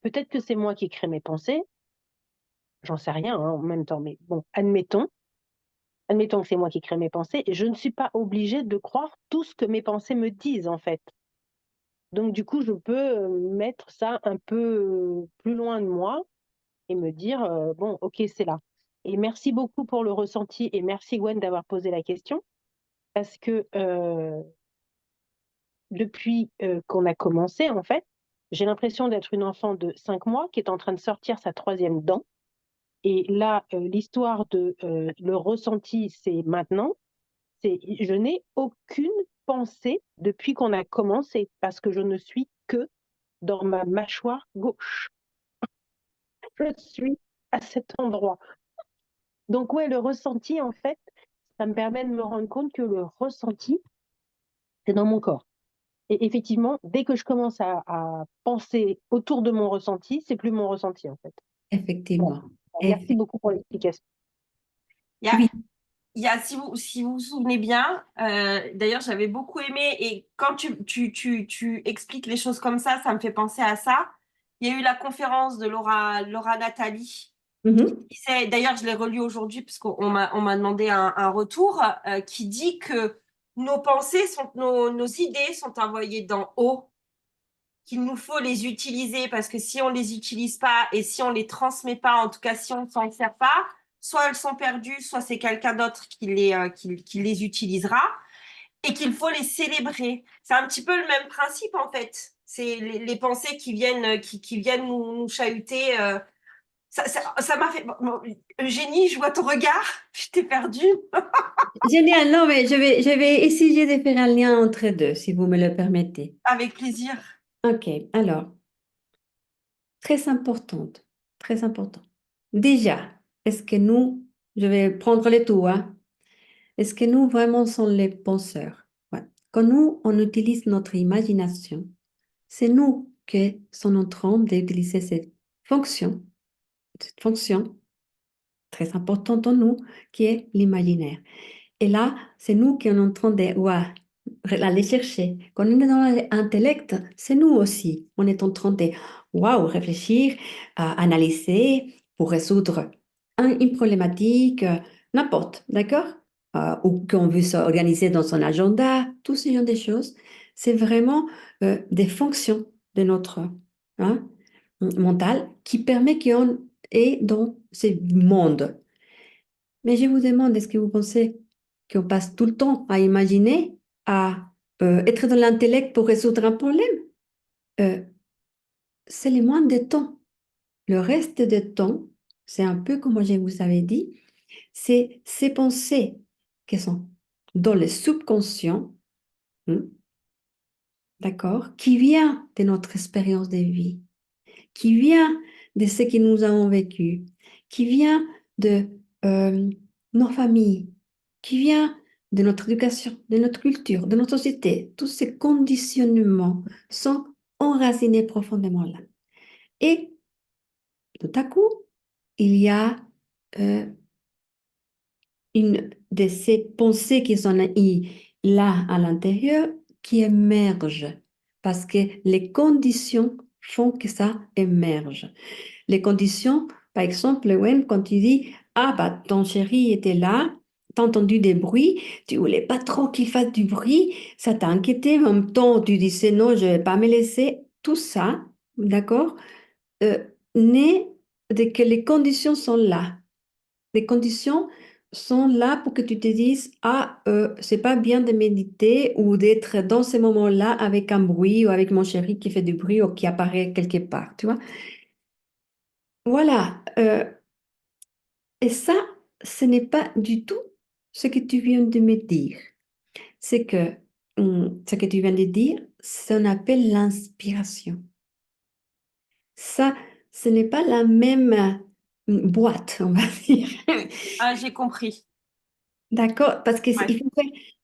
peut-être que c'est moi qui crée mes pensées, j'en sais rien hein, en même temps, mais bon, admettons que c'est moi qui crée mes pensées, et je ne suis pas obligée de croire tout ce que mes pensées me disent en fait. Donc du coup, je peux mettre ça un peu plus loin de moi et me dire, bon, OK, c'est là. Et merci beaucoup pour le ressenti et merci Gwen d'avoir posé la question parce que depuis qu'on a commencé, en fait, j'ai l'impression d'être une enfant de 5 mois qui est en train de sortir sa troisième dent. Et là, l'histoire de le ressenti, c'est maintenant. Je n'ai aucune pensée depuis qu'on a commencé parce que je ne suis que dans ma mâchoire gauche. Je suis à cet endroit. Donc, ouais, le ressenti, en fait, ça me permet de me rendre compte que le ressenti, c'est dans mon corps. Et effectivement, dès que je commence à penser autour de mon ressenti, c'est plus mon ressenti, en fait. Voilà. Effectivement. Merci beaucoup pour l'explication. Il y a, Oui. si vous vous souvenez bien, d'ailleurs, j'avais beaucoup aimé, et quand tu expliques les choses comme ça me fait penser à ça. Il y a eu la conférence de Laura Nathalie. Mhm. D'ailleurs, je l'ai relu aujourd'hui parce on m'a demandé un retour qui dit que nos pensées nos idées sont envoyées d'en haut, qu'il nous faut les utiliser parce que si on les utilise pas et si on les transmet pas, en tout cas si on s'en sert pas, soit elles sont perdues, soit c'est quelqu'un d'autre qui les utilisera, et qu'il faut les célébrer. C'est un petit peu le même principe en fait. C'est les pensées qui viennent nous chahuter. Ça m'a fait. Bon, Eugénie, je vois ton regard, je t'ai perdue. Génial. Non, mais je vais essayer de faire un lien entre deux, si vous me le permettez. Avec plaisir. OK. Alors, très importante. Très important. Déjà, est-ce que nous, je vais prendre les tout, hein? Est-ce que nous vraiment sommes les penseurs? Ouais. Quand nous, on utilise notre imagination, c'est nous qui sommes en train d'utiliser cette fonction très importante en nous, qui est l'imaginaire. Et là, c'est nous qui sommes en train de ouais, aller chercher. Quand on est dans l'intellect, c'est nous aussi. On est en train de wow, réfléchir, analyser pour résoudre une problématique, n'importe, d'accord? Ou qu'on veut s'organiser dans son agenda, tout ce genre de choses. C'est vraiment des fonctions de notre hein, mental qui permet qu'on est dans ce monde. Mais je vous demande, est-ce que vous pensez qu'on passe tout le temps à imaginer, à être dans l'intellect pour résoudre un problème? Euh, c'est le moins de temps. Le reste du temps, c'est un peu comme je vous avais dit, c'est ces pensées qui sont dans le subconscient, hein, d'accord, qui vient de notre expérience de vie, qui vient de ce que nous avons vécu, qui vient de euh, nos familles, qui vient de notre éducation, de notre culture, de notre société. Tous ces conditionnements sont enracinés profondément là. Et tout à coup, il y a euh, une de ces pensées qui sont là à l'intérieur qui émergent parce que les conditions font que ça émerge. Les conditions, par exemple, Wen, quand tu dis, ah, bah, ton chéri était là, t'as entendu des bruits, tu voulais pas trop qu'il fasse du bruit, ça t'a inquiété, en même temps, tu disais, non, je vais pas me laisser. Tout ça, d'accord, euh, naît de que les conditions sont là. Les conditions sont là pour que tu te dises, ah, c'est pas bien de méditer ou d'être dans ces moments-là avec un bruit ou avec mon chéri qui fait du bruit ou qui apparaît quelque part, tu vois. Voilà. Et ça, ce n'est pas du tout ce que tu viens de me dire. C'est que ce que tu viens de dire, ça appelle l'inspiration. Ça, ce n'est pas la même boîte, on va dire. Ah, j'ai compris. D'accord? Parce qu'il Ouais.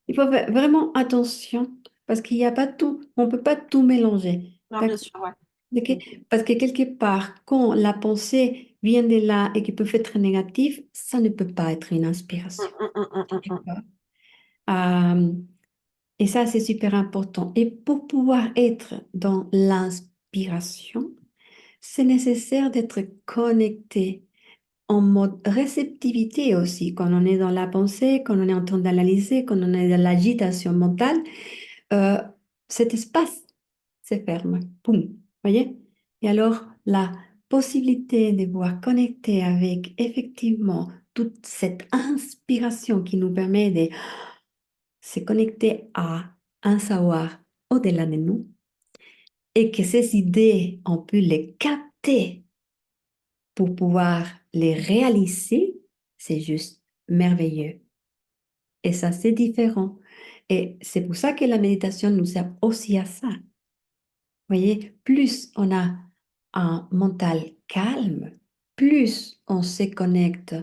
il faut faire vraiment attention, parce qu'il n'y a pas tout, on ne peut pas tout mélanger. Non, bien D'accord? sûr, ouais. Ok. Parce que quelque part, quand la pensée vient de là et qui peut être négative, ça ne peut pas être une inspiration. Mm. D'accord. Euh, et ça, c'est super important. Et pour pouvoir être dans l'inspiration, c'est nécessaire d'être connecté en mode réceptivité aussi. Quand on est dans la pensée, quand on est en train d'analyser, quand on est dans l'agitation mentale, euh, cet espace se ferme. Boum. Voyez? Et alors, la possibilité de pouvoir connecter avec effectivement toute cette inspiration qui nous permet de se connecter à un savoir au-delà de nous et que ces idées, on peut les capter pour pouvoir les réaliser, c'est juste merveilleux. Et ça, c'est différent. Et c'est pour ça que la méditation nous sert aussi à ça. Vous voyez, plus on a un mental calme, plus on se connecte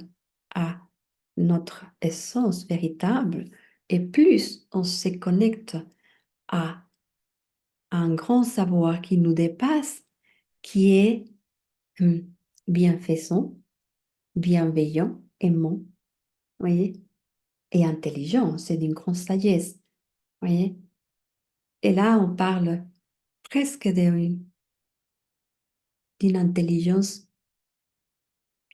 à notre essence véritable et plus on se connecte à un grand savoir qui nous dépasse, qui est hum, bienfaisant, bienveillant, aimant, voyez, et intelligent, c'est d'une grande sagesse, voyez. Et là, on parle presque d'une intelligence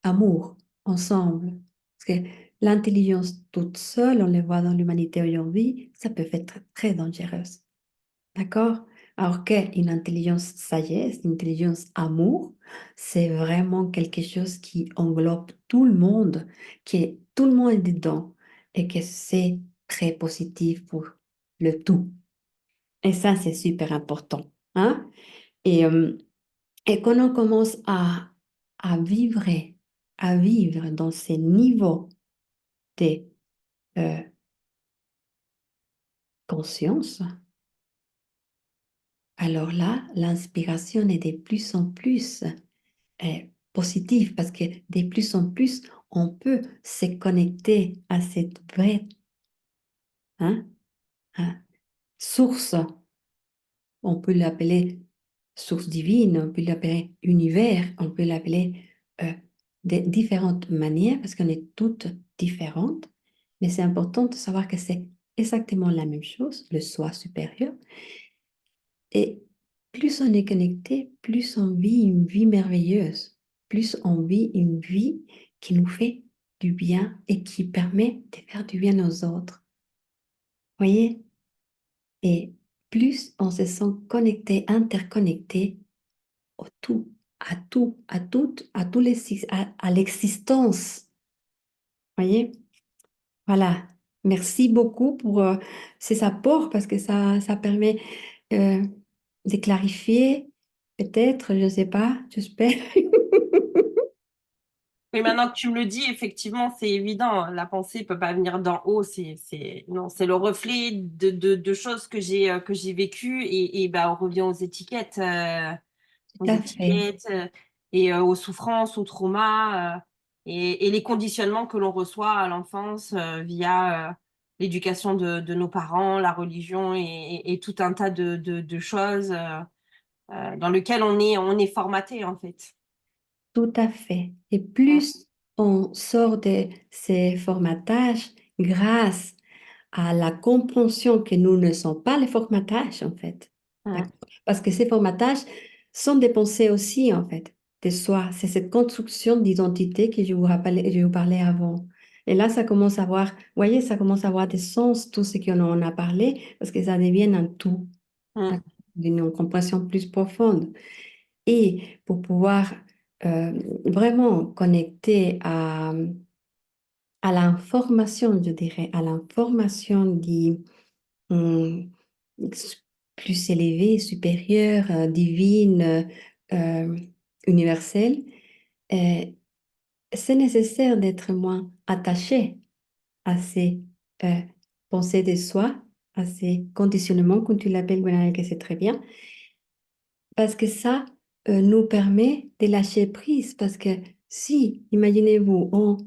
amour ensemble. Parce que l'intelligence toute seule, on le voit dans l'humanité aujourd'hui, ça peut être très dangereux. D'accord? Alors qu'une intelligence sagesse, une intelligence amour, c'est vraiment quelque chose qui englobe tout le monde, tout le monde est dedans et que c'est très positif pour le tout. Et ça, c'est super important. Hein? Et, euh, et quand on commence à vivre, à vivre dans ces niveaux de euh, conscience, alors là, l'inspiration est de plus en plus positive parce que de plus en plus, on peut se connecter à cette vraie hein, hein, source. On peut l'appeler source divine, on peut l'appeler univers, on peut l'appeler de différentes manières parce qu'on est toutes différentes. Mais c'est important de savoir que c'est exactement la même chose, le soi supérieur. Et plus on est connecté, plus on vit une vie merveilleuse, plus on vit une vie qui nous fait du bien et qui permet de faire du bien aux autres. Voyez? Et plus on se sent connecté, interconnecté au tout, à tout, à toutes, à tous les, à l'existence. Voyez? Voilà. Merci beaucoup pour ces apports parce que ça permet euh, de clarifier, peut-être, je ne sais pas, j'espère. Oui, maintenant que tu me le dis, effectivement, c'est évident. La pensée peut pas venir d'en haut. Non, c'est le reflet de choses que j'ai vécues et bah, on revient aux Tout à fait, étiquettes et aux souffrances, aux traumas et les conditionnements que l'on reçoit à l'enfance via l'éducation de nos parents, la religion et tout un tas de choses dans lesquelles on est formaté en fait. tout à fait. Et Mm, plus on sort de ces formatages grâce à la compréhension que nous ne sommes pas les formatages, en fait. mm, D'accord? Parce que ces formatages sont des pensées aussi, en fait, de soi. C'est cette construction d'identité que je vous parlais avant. Et là, ça commence à avoir, vous voyez, ça commence à avoir des sens, tout ce qu'on en a parlé, parce que ça devient un tout, mm. d'accord? D'une compréhension plus profonde. Et pour pouvoir vraiment connecter à l'information, je dirais, à l'information hum, plus élevée, supérieure, divine, euh, universelle, euh, c'est nécessaire d'être moins attaché à ces euh, pensées de soi, à ces conditionnements, comme tu l'appelles, Gwennaëlle, que c'est très bien, parce que ça nous permet de lâcher prise, parce que si, imaginez-vous, on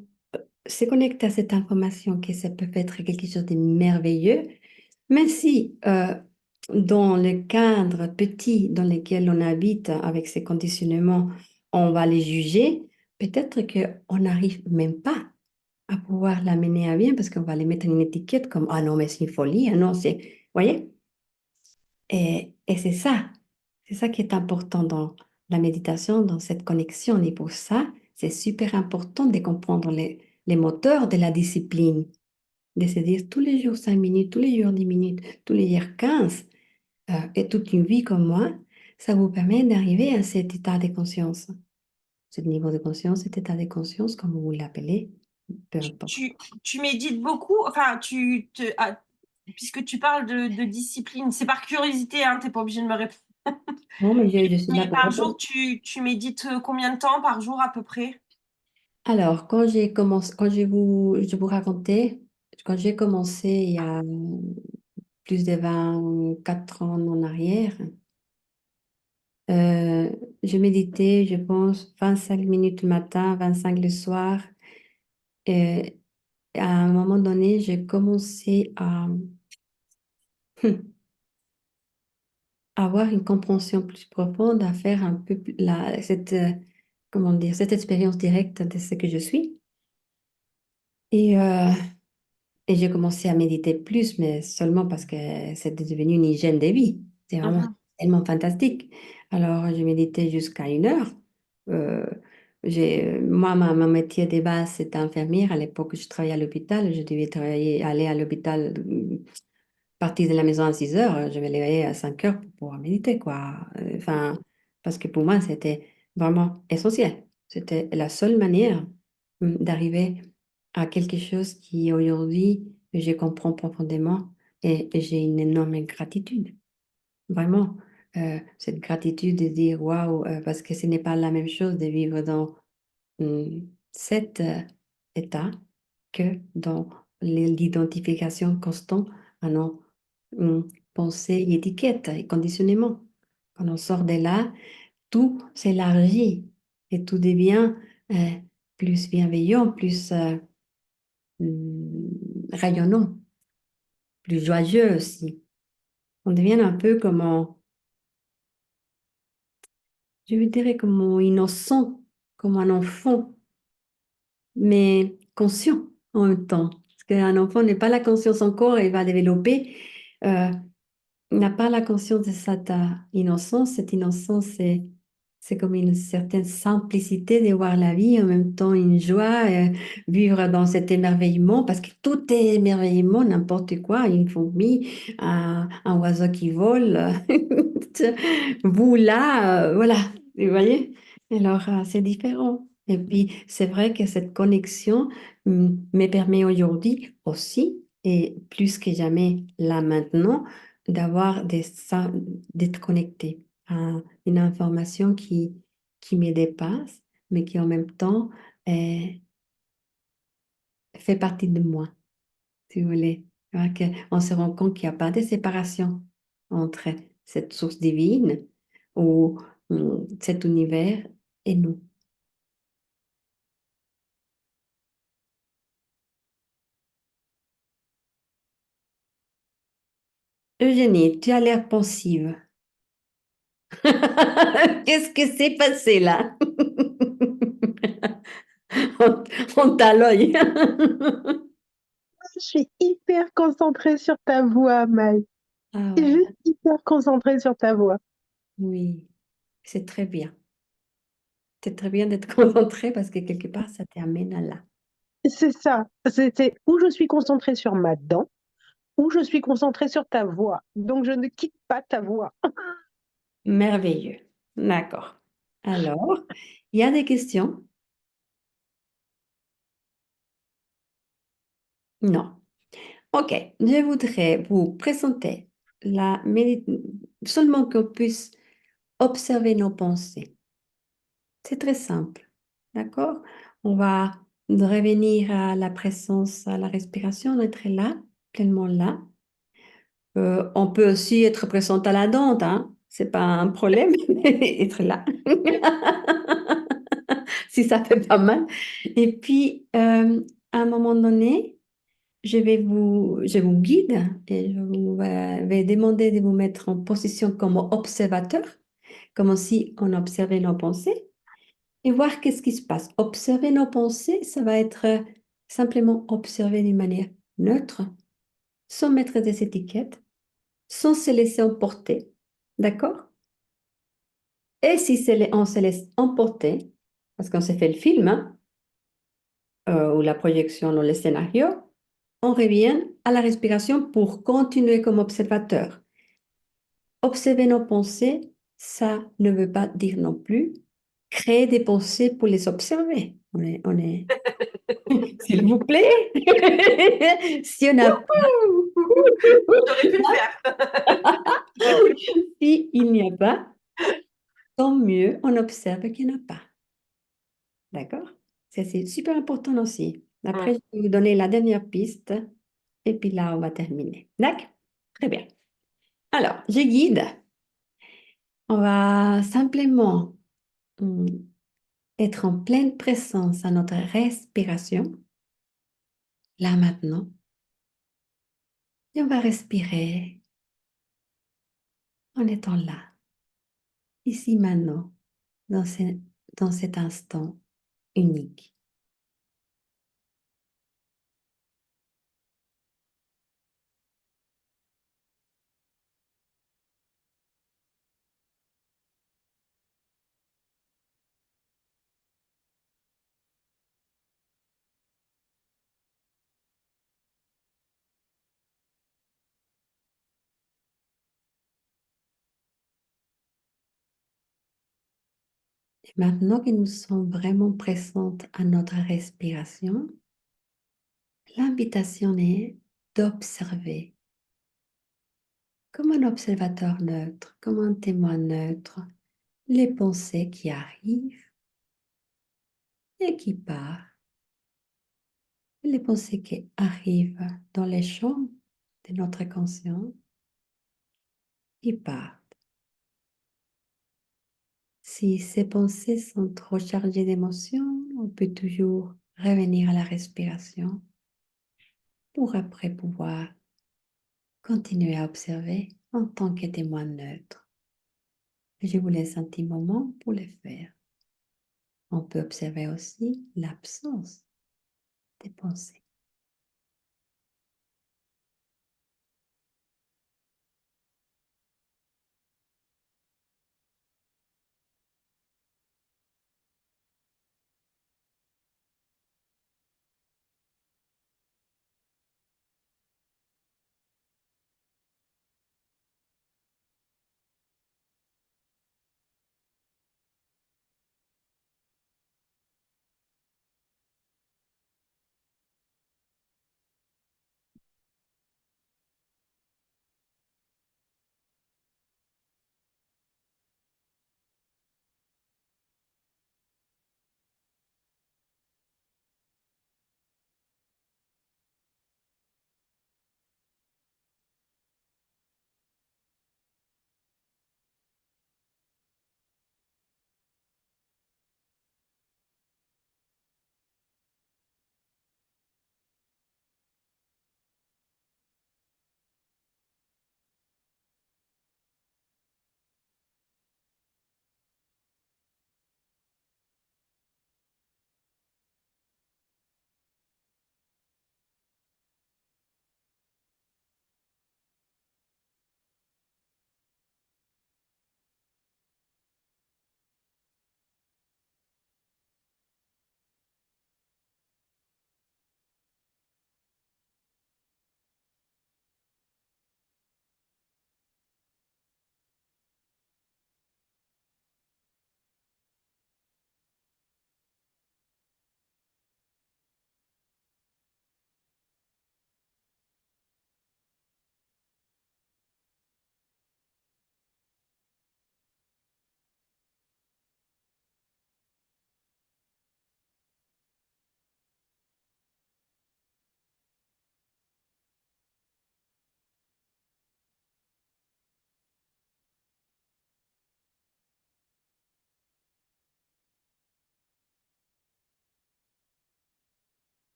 se connecte à cette information que ça peut être quelque chose de merveilleux, mais si dans le cadre petit dans lequel on habite avec ces conditionnements, on va les juger, peut-être qu'on n'arrive même pas à pouvoir l'amener à bien parce qu'on va les mettre en une étiquette comme ah non, mais c'est une folie, ah non, c'est. Vous voyez? Et c'est ça qui est important dans la méditation, dans cette connexion. Et pour ça, c'est super important de comprendre les moteurs de la discipline, de se dire tous les jours 5 minutes, tous les jours 10 minutes, tous les jours 15 et toute une vie comme moi, ça vous permet d'arriver à cet état de conscience. Ce niveau de conscience, cet état de conscience, comme vous l'appelez, peu importe. Tu médites beaucoup, enfin, puisque tu parles de discipline, c'est par curiosité, hein, t'es pas obligé de me répondre. Non, mais je suis là Mais pour par jour, répondre. tu médites combien de temps par jour à peu près? Alors, quand j'ai commencé, je vous racontais, quand j'ai commencé il y a plus de 24 ans en arrière, euh, je méditais, je pense, 25 minutes le matin, 25 le soir. Et à un moment donné, j'ai commencé à avoir une compréhension plus profonde, à faire un peu comment dire, cette expérience directe de ce que je suis. Et, euh, et j'ai commencé à méditer plus, mais seulement parce que c'était devenu une hygiène de vie. C'est vraiment Mhm. tellement fantastique. Alors, je méditais jusqu'à 1 heure. Euh, moi, mon métier de base, c'était infirmière. À l'époque, je travaillais à l'hôpital. Je devais aller à l'hôpital, partir de la maison à 6 heures. Je me levais à 5 heures pour pouvoir méditer, quoi. Enfin, parce que pour moi, c'était vraiment essentiel. C'était la seule manière d'arriver à quelque chose qui aujourd'hui, je comprends profondément et j'ai une énorme gratitude. Vraiment, cette gratitude de dire waouh, parce que ce n'est pas la même chose de vivre dans cet état que dans l'identification constante à nos pensées, et étiquettes et conditionnements. Quand on sort de là, tout s'élargit et tout devient euh, plus bienveillant, plus rayonnant, plus joyeux aussi. On devient un peu comme, je dirais, comme innocent, comme un enfant, mais conscient en même temps. Parce qu'un enfant n'est pas la conscience encore, il va développer. euh, Il n'a pas la conscience de cette innocence. Cette innocence, c'est comme une certaine simplicité de voir la vie, en même temps une joie, vivre dans cet émerveillement, parce que tout est émerveillement, n'importe quoi, une fourmi, un oiseau qui vole, vous là, voilà, vous voyez? Alors, c'est différent. Et puis, c'est vrai que cette connexion me permet aujourd'hui aussi, et plus que jamais là maintenant, d'avoir d'être connecté à une information qui me dépasse, mais qui en même temps fait partie de moi, si vous voulez. On se rend compte qu'il n'y a pas de séparation entre cette source divine ou cet univers et nous. Eugénie, tu as l'air pensive. Qu'est-ce que s'est passé là? On, on t'a l'œil. Je suis hyper concentrée sur ta voix, Maï. Ah ouais, Juste hyper concentrée sur ta voix. oui, c'est très bien. C'est très bien d'être concentré parce que quelque part, ça t'amène à là. C'est ça. C'était où je suis concentrée sur ma dent, ou je suis concentrée sur ta voix. Donc, je ne quitte pas ta voix. Merveilleux. D'accord. Alors, il y a des questions? Non. OK. Je voudrais vous présenter seulement qu'on puisse observer nos pensées. C'est très simple. D'accord? On va revenir à la présence, à la respiration, être là, pleinement là. On peut aussi être présente à la dente, hein. C'est pas un problème, être là. Si ça fait pas mal. Et puis, à un moment donné, je vous guide et je vous vais demander de vous mettre en position comme observateur, comme si on observait nos pensées et voir qu'est-ce qui se passe. Observer nos pensées, ça va être simplement observer d'une manière neutre, sans mettre des étiquettes, sans se laisser emporter. D'accord? Et si on se laisse emporter, parce qu'on s'est fait le film, hein, ou la projection dans le scénario, on revient à la respiration pour continuer comme observateur. Observer nos pensées, ça ne veut pas dire non plus créer des pensées pour les observer. S'il vous plaît. Si on n'a J'aurais pu le faire. J'aurais pu le faire. Si il n'y a pas, tant mieux, on observe qu'il n'y en a pas. D'accord? Ça, c'est super important aussi. Après, Mm. je vais vous donner la dernière piste et puis là, on va terminer. D'accord? Très bien. Alors, je guide. On va simplement hum, être en pleine présence à notre respiration, là maintenant, et on va respirer en étant là, ici maintenant, dans dans cet instant unique. Et maintenant que nous sommes vraiment présentes à notre respiration, l'invitation est d'observer comme un observateur neutre, comme un témoin neutre, les pensées qui arrivent et qui partent, les pensées qui arrivent dans les champs de notre conscience, qui partent. Si ces pensées sont trop chargées d'émotions, on peut toujours revenir à la respiration pour après pouvoir continuer à observer en tant que témoin neutre. Je vous laisse un petit moment pour le faire. On peut observer aussi l'absence des pensées.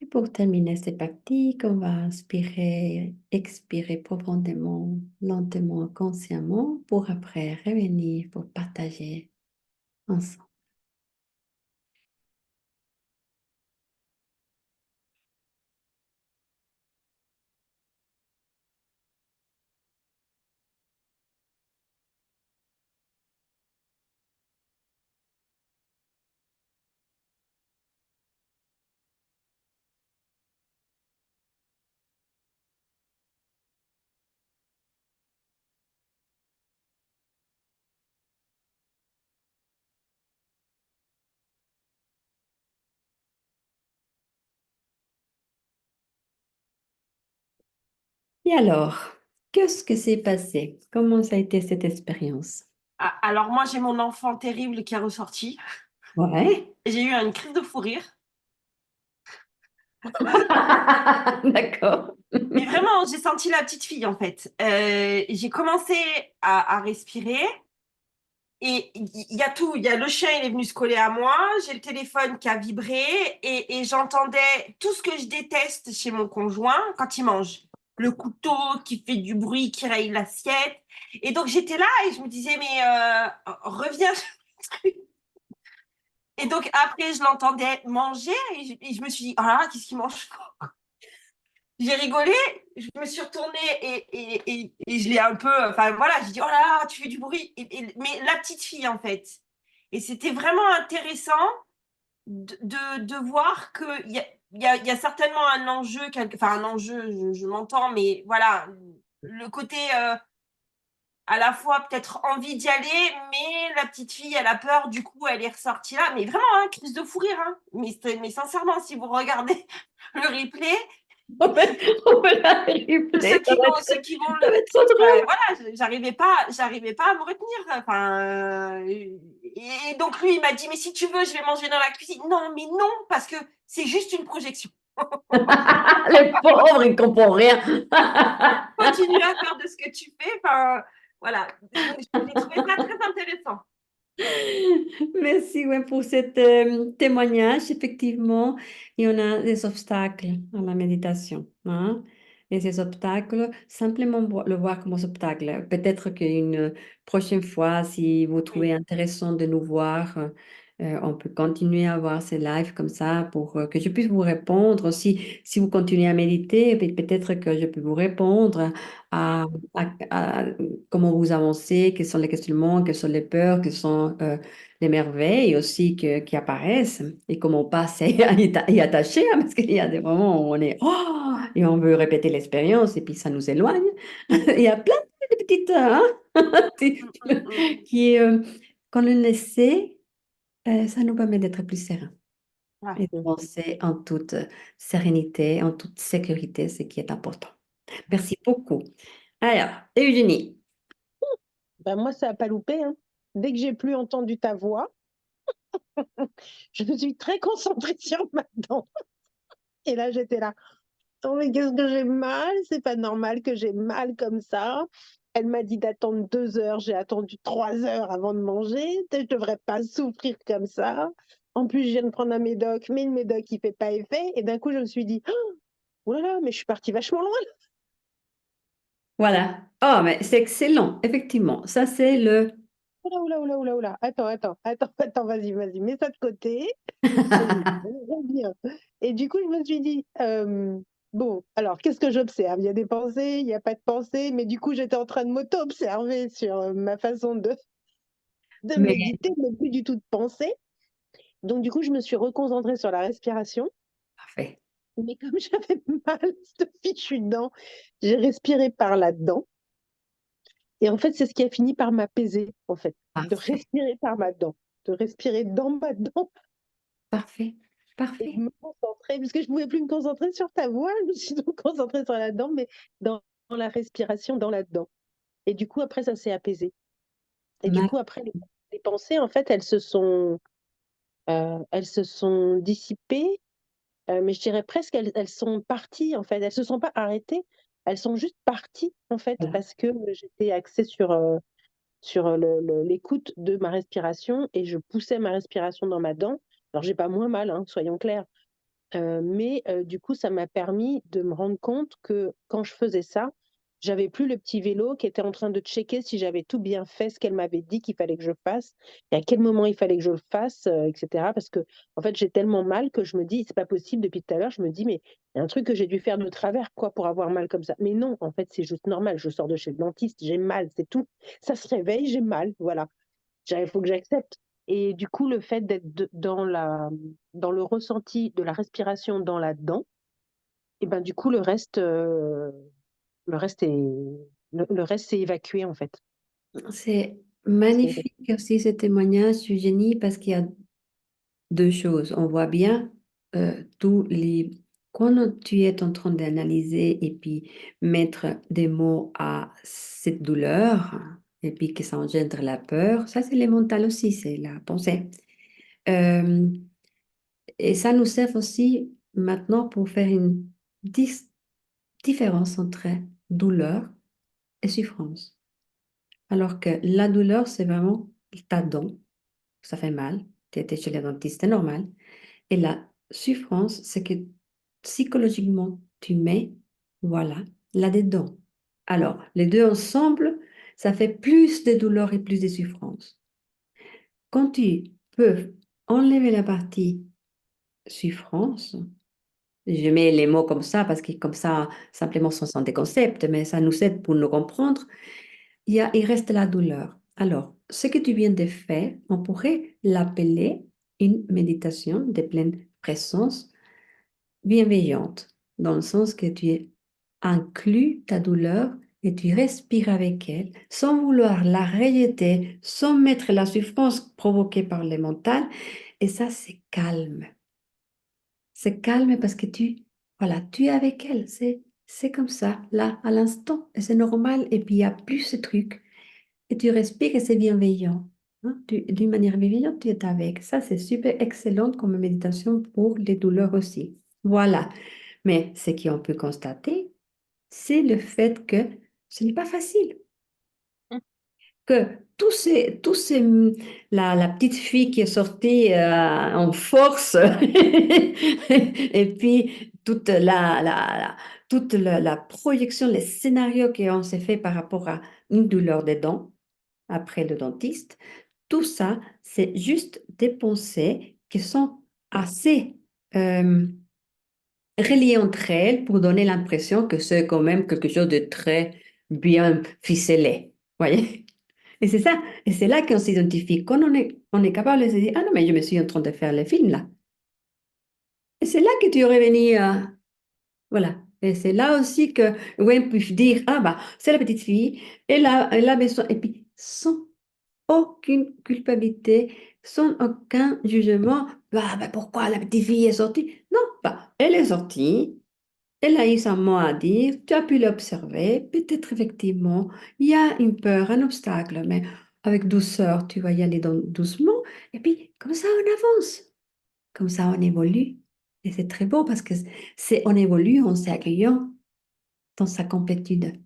Et pour terminer cette partie, on va inspirer, expirer profondément, lentement, consciemment, pour après revenir pour partager ensemble. Et alors, qu'est-ce que s'est passé? Comment ça a été cette expérience? Ah, alors moi, j'ai mon enfant terrible qui est ressorti. Ouais. J'ai eu une crise de fou rire. D'accord. Mais vraiment, j'ai senti la petite fille en fait. J'ai commencé à respirer et il y a tout. Il y a le chien, il est venu se coller à moi. J'ai le téléphone qui a vibré et j'entendais tout ce que je déteste chez mon conjoint quand il mange. Le couteau qui fait du bruit, qui raye l'assiette. Et donc j'étais là et je me disais, mais reviens. Et donc après, je l'entendais manger et je me suis dit, oh là là, qu'est-ce qu'il mange? J'ai rigolé, je me suis retournée et je l'ai un peu, enfin voilà, j'ai dit, oh là là, tu fais du bruit. Mais la petite fille, en fait. Et c'était vraiment intéressant de voir qu'il y a certainement un enjeu, enfin un enjeu, je m'entends, mais voilà, le côté à la fois peut-être envie d'y aller, mais la petite fille, elle a peur, du coup, elle est ressortie là. Mais vraiment, hein, crise de fou rire. Hein. Mais sincèrement, si vous regardez le replay, On peut la replay. ceux qui vont Ça le. va être trop drôle. Voilà, j'arrivais pas à me retenir. Enfin, et donc lui, il m'a dit, mais si tu veux, je vais manger dans la cuisine. Non, mais non, parce que c'est juste une projection. Les pauvres, ils ne comprennent rien. Continue à faire de ce que tu fais. Enfin, voilà. Donc, j'ai trouvé ça très intéressant. Merci ouais, pour cet témoignage. Effectivement, il y en a des obstacles à la méditation. Hein? Et ces obstacles, simplement le voir comme un obstacle. Peut-être qu'une prochaine fois, si vous Oui. trouvez intéressant de nous voir, on peut continuer à voir ces lives comme ça pour que je puisse vous répondre. Si vous continuez à méditer, peut-être que je peux vous répondre à, à comment vous avancez, quels sont les questionnements, quelles sont les peurs, quelles sont les merveilles aussi qui apparaissent et comment on passe à y attacher, hein, parce qu'il y a des moments où on est oh, et on veut répéter l'expérience et puis ça nous éloigne. Il y a plein de petites hein, Mm, mm, mm. qui, quand on le sait, ça nous permet d'être plus serein Ouais. et d'avancer en toute sérénité, en toute sécurité, ce qui est important. Merci beaucoup. Alors, Eugénie. Ben moi, ça n'a pas loupé, hein. Dès que j'ai plus entendu ta voix, je me suis très concentrée sur ma dent. Et là, j'étais là. Oh, mais qu'est-ce que j'ai mal? C'est pas normal que j'ai mal comme ça. Elle m'a dit d'attendre 2 heures. J'ai attendu 3 heures avant de manger. Je devrais pas souffrir comme ça. En plus, je viens de prendre un médoc, mais le médoc, il fait pas effet. Et d'un coup, je me suis dit, oh là là, mais je suis partie vachement loin. Voilà. Oh, mais c'est excellent, effectivement. Ça, c'est le... Oula, oula, oula, oula, oula. Attends, vas-y, mets ça de côté. Vas-y, reviens. Et du coup, je me suis dit, bon, alors, qu'est-ce que j'observe? Il y a des pensées, il n'y a pas de pensées, mais du coup, j'étais en train de m'auto-observer sur ma façon de Mais méditer, mais plus du tout de penser. Donc, du coup, je me suis reconcentrée sur la respiration. parfait. Mais comme j'avais mal, cette fichue dent, j'ai respiré par là-dedans. Et en fait, c'est ce qui a fini par m'apaiser, en fait, de Parfait. respirer par ma dent, de respirer dans ma dent Parfait. et de Parfait. me concentrer, puisque je ne pouvais plus me concentrer sur ta voix, je me suis donc concentrée sur la dent, mais dans la respiration, dans la dent. Et du coup, après, ça s'est apaisé. Et du Ma- coup, après, les pensées, en fait, elles se sont dissipées, mais je dirais presque elles sont parties, en fait. Elles se sont pas arrêtées, elles sont juste parties, en fait, voilà. parce que j'étais axée sur l'écoute de ma respiration et je poussais ma respiration dans ma dent. Alors, j'ai pas moins mal, hein, soyons clairs. Mais du coup, ça m'a permis de me rendre compte que quand je faisais ça, j'avais plus le petit vélo qui était en train de checker si j'avais tout bien fait ce qu'elle m'avait dit qu'il fallait que je fasse et à quel moment il fallait que je le fasse, et cetera. Parce que, en fait, j'ai tellement mal que je me dis: «C'est pas possible». Depuis tout à l'heure, je me dis: «Mais il y a un truc que j'ai dû faire de travers, quoi, pour avoir mal comme ça». Mais non, en fait, c'est juste normal. Je sors de chez le dentiste, j'ai mal, c'est tout. Ça se réveille, j'ai mal, voilà. Il faut que j'accepte. Et du coup, le fait d'être dans le ressenti de la respiration dans la dent, et ben du coup, le reste est, le reste s'est évacué en fait. C'est C'est- magnifique aussi ce témoignage, Eugénie, parce qu'il y a deux choses. On voit bien tous les quand tu es en train d'analyser et puis mettre des mots à cette douleur et puis que ça engendre la peur, ça c'est le mental aussi, c'est la pensée. Euh, et ça nous sert aussi maintenant pour faire une différence entre douleur et souffrance. Alors que la douleur, c'est vraiment ta dent, ça fait mal, tu étais chez le dentiste, c'est normal. Et la souffrance, c'est que psychologiquement, tu mets, voilà, là-dedans. Alors, les deux ensemble, ça fait plus de douleur et plus de souffrance. Quand tu peux enlever la partie souffrance, je mets les mots comme ça parce que comme ça, simplement, ce sont des concepts, mais ça nous aide pour nous comprendre. Il reste la douleur. Alors, ce que tu viens de faire, on pourrait l'appeler une méditation de pleine présence bienveillante, dans le sens que tu inclus ta douleur et tu respires avec elle, sans vouloir la rejeter, sans mettre la souffrance provoquée par le mental. Et ça, c'est calme. C'est calme parce que voilà, tu es avec elle. C'est comme ça, là, à l'instant. Et c'est normal. Et puis, il n'y a plus ce truc. Et tu respires et c'est bienveillant. Hein. D'une manière bienveillante, tu es avec. Ça, c'est super excellent comme méditation pour les douleurs aussi. Voilà. Mais ce qu'on peut constater, c'est le fait que ce n'est pas facile. Que la petite fille qui est sortie en force, et puis toute la projection, les scénarios qu'on s'est fait par rapport à une douleur des dents après le dentiste, tout ça, c'est juste des pensées qui sont assez reliées entre elles pour donner l'impression que c'est quand même quelque chose de très bien ficelé. Voyez? Et c'est ça. Et c'est là qu'on s'identifie. Quand on est capable de se dire, ah non, mais je me suis en train de faire le film là. Et c'est là que tu aurais venu, voilà. Et c'est là aussi que Wayne peut dire, ah bah, c'est la petite fille, elle a besoin. Et puis, sans aucune culpabilité, sans aucun jugement, bah, pourquoi la petite fille est sortie? Non, bah, elle est sortie. Elle a eu son mot à dire, tu as pu l'observer, peut-être effectivement, il y a une peur, un obstacle, mais avec douceur, tu vas y aller doucement, et puis comme ça on avance, comme ça on évolue. Et c'est très beau parce que on évolue en s'accueillant dans sa complétude.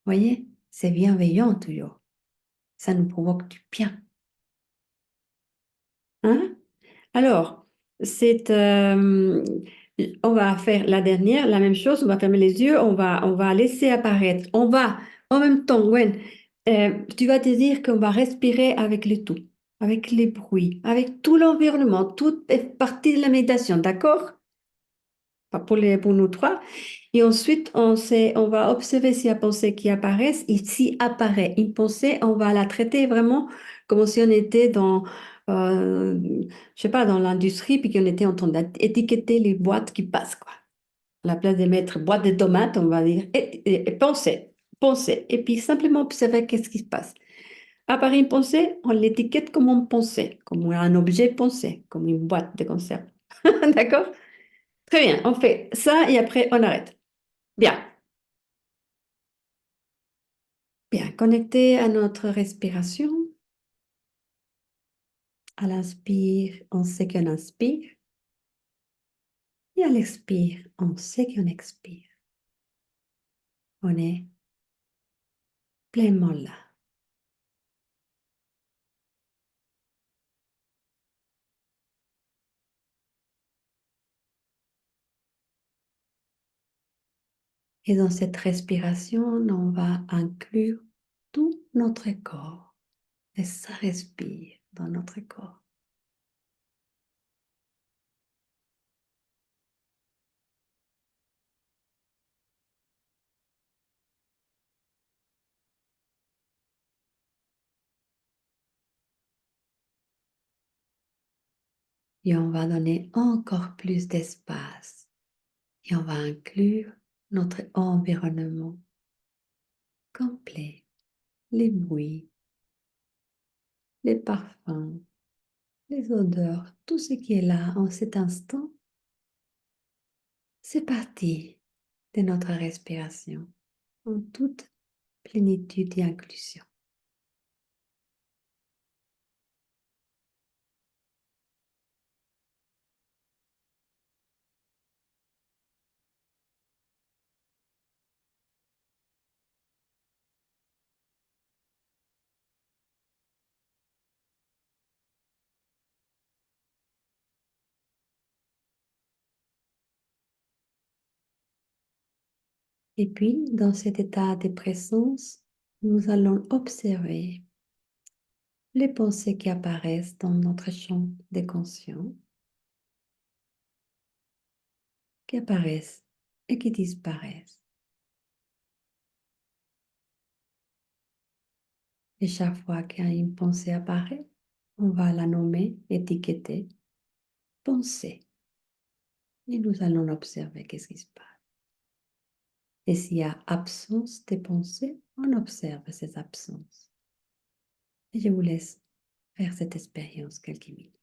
Voyez, c'est bienveillant toujours, ça nous provoque du bien. Hein? Alors, on va faire la dernière, la même chose, on va fermer les yeux, on va laisser apparaître, on va, en même temps, Gwen, tu vas te dire qu'on va respirer avec le tout, avec les bruits, avec tout l'environnement, toute est partie de la méditation, d'accord? Pas pour nous trois. Et ensuite, on va observer s'il y a pensée qui apparaissent. Et s'il apparaît une pensée, on va la traiter vraiment comme si on était je sais pas, dans l'industrie, puis qu'on était en train d'étiqueter les boîtes qui passent, quoi. À la place de mettre boîte de tomates, on va dire pensée, pensée. Et puis simplement observer qu'est-ce qui se passe. Apparaît une pensée, on l'étiquette comme une pensée, comme un objet pensé, comme une boîte de conserve. D'accord? Très bien, on fait ça et après on arrête. Bien. Bien, connecté à notre respiration. À l'inspire, on sait qu'on inspire. Et à l'expire, on sait qu'on expire. On est pleinement là. Et dans cette respiration, on va inclure tout notre corps. Et ça respire dans notre corps. Et on va donner encore plus d'espace. Et on va inclure notre environnement complet. Les bruits, les parfums, les odeurs, tout ce qui est là en cet instant, C'est parti de notre respiration en toute plénitude et inclusion. Et puis, dans cet état de présence, nous allons observer les pensées qui apparaissent dans notre champ de conscience, qui apparaissent et qui disparaissent. Et chaque fois qu'une pensée apparaît, on va la nommer, étiqueter, pensée. Et nous allons observer qu'est-ce qui se passe. Et s'il y a absence de pensée, on observe ces absences. Et je vous laisse faire cette expérience quelques minutes.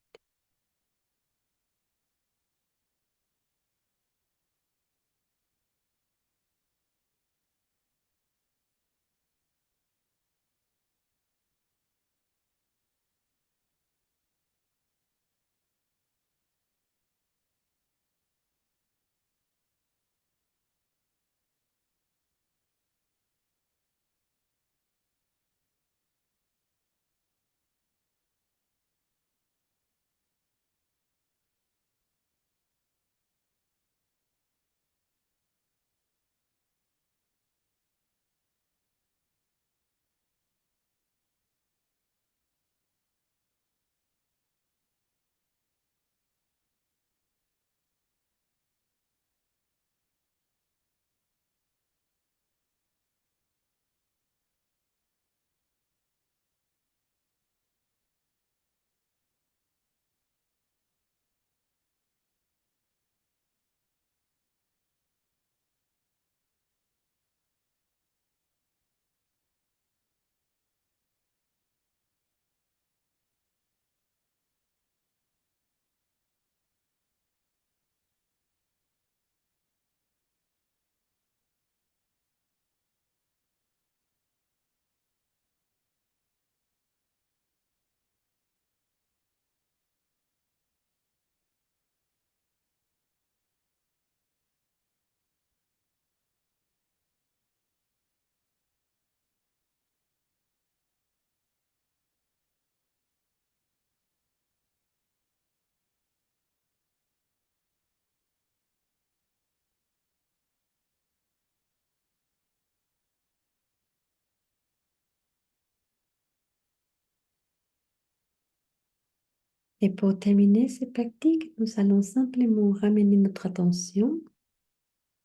Et pour terminer cette pratique, nous allons simplement ramener notre attention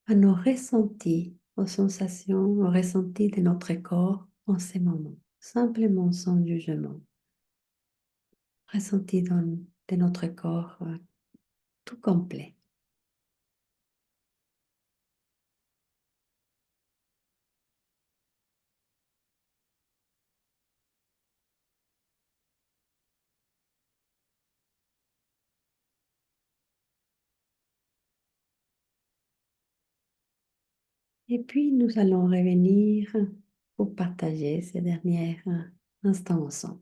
à nos ressentis, aux sensations, aux ressentis de notre corps en ces moments, simplement sans jugement. Ressentis de notre corps tout complet. Et puis, nous allons revenir pour partager ces derniers instants ensemble.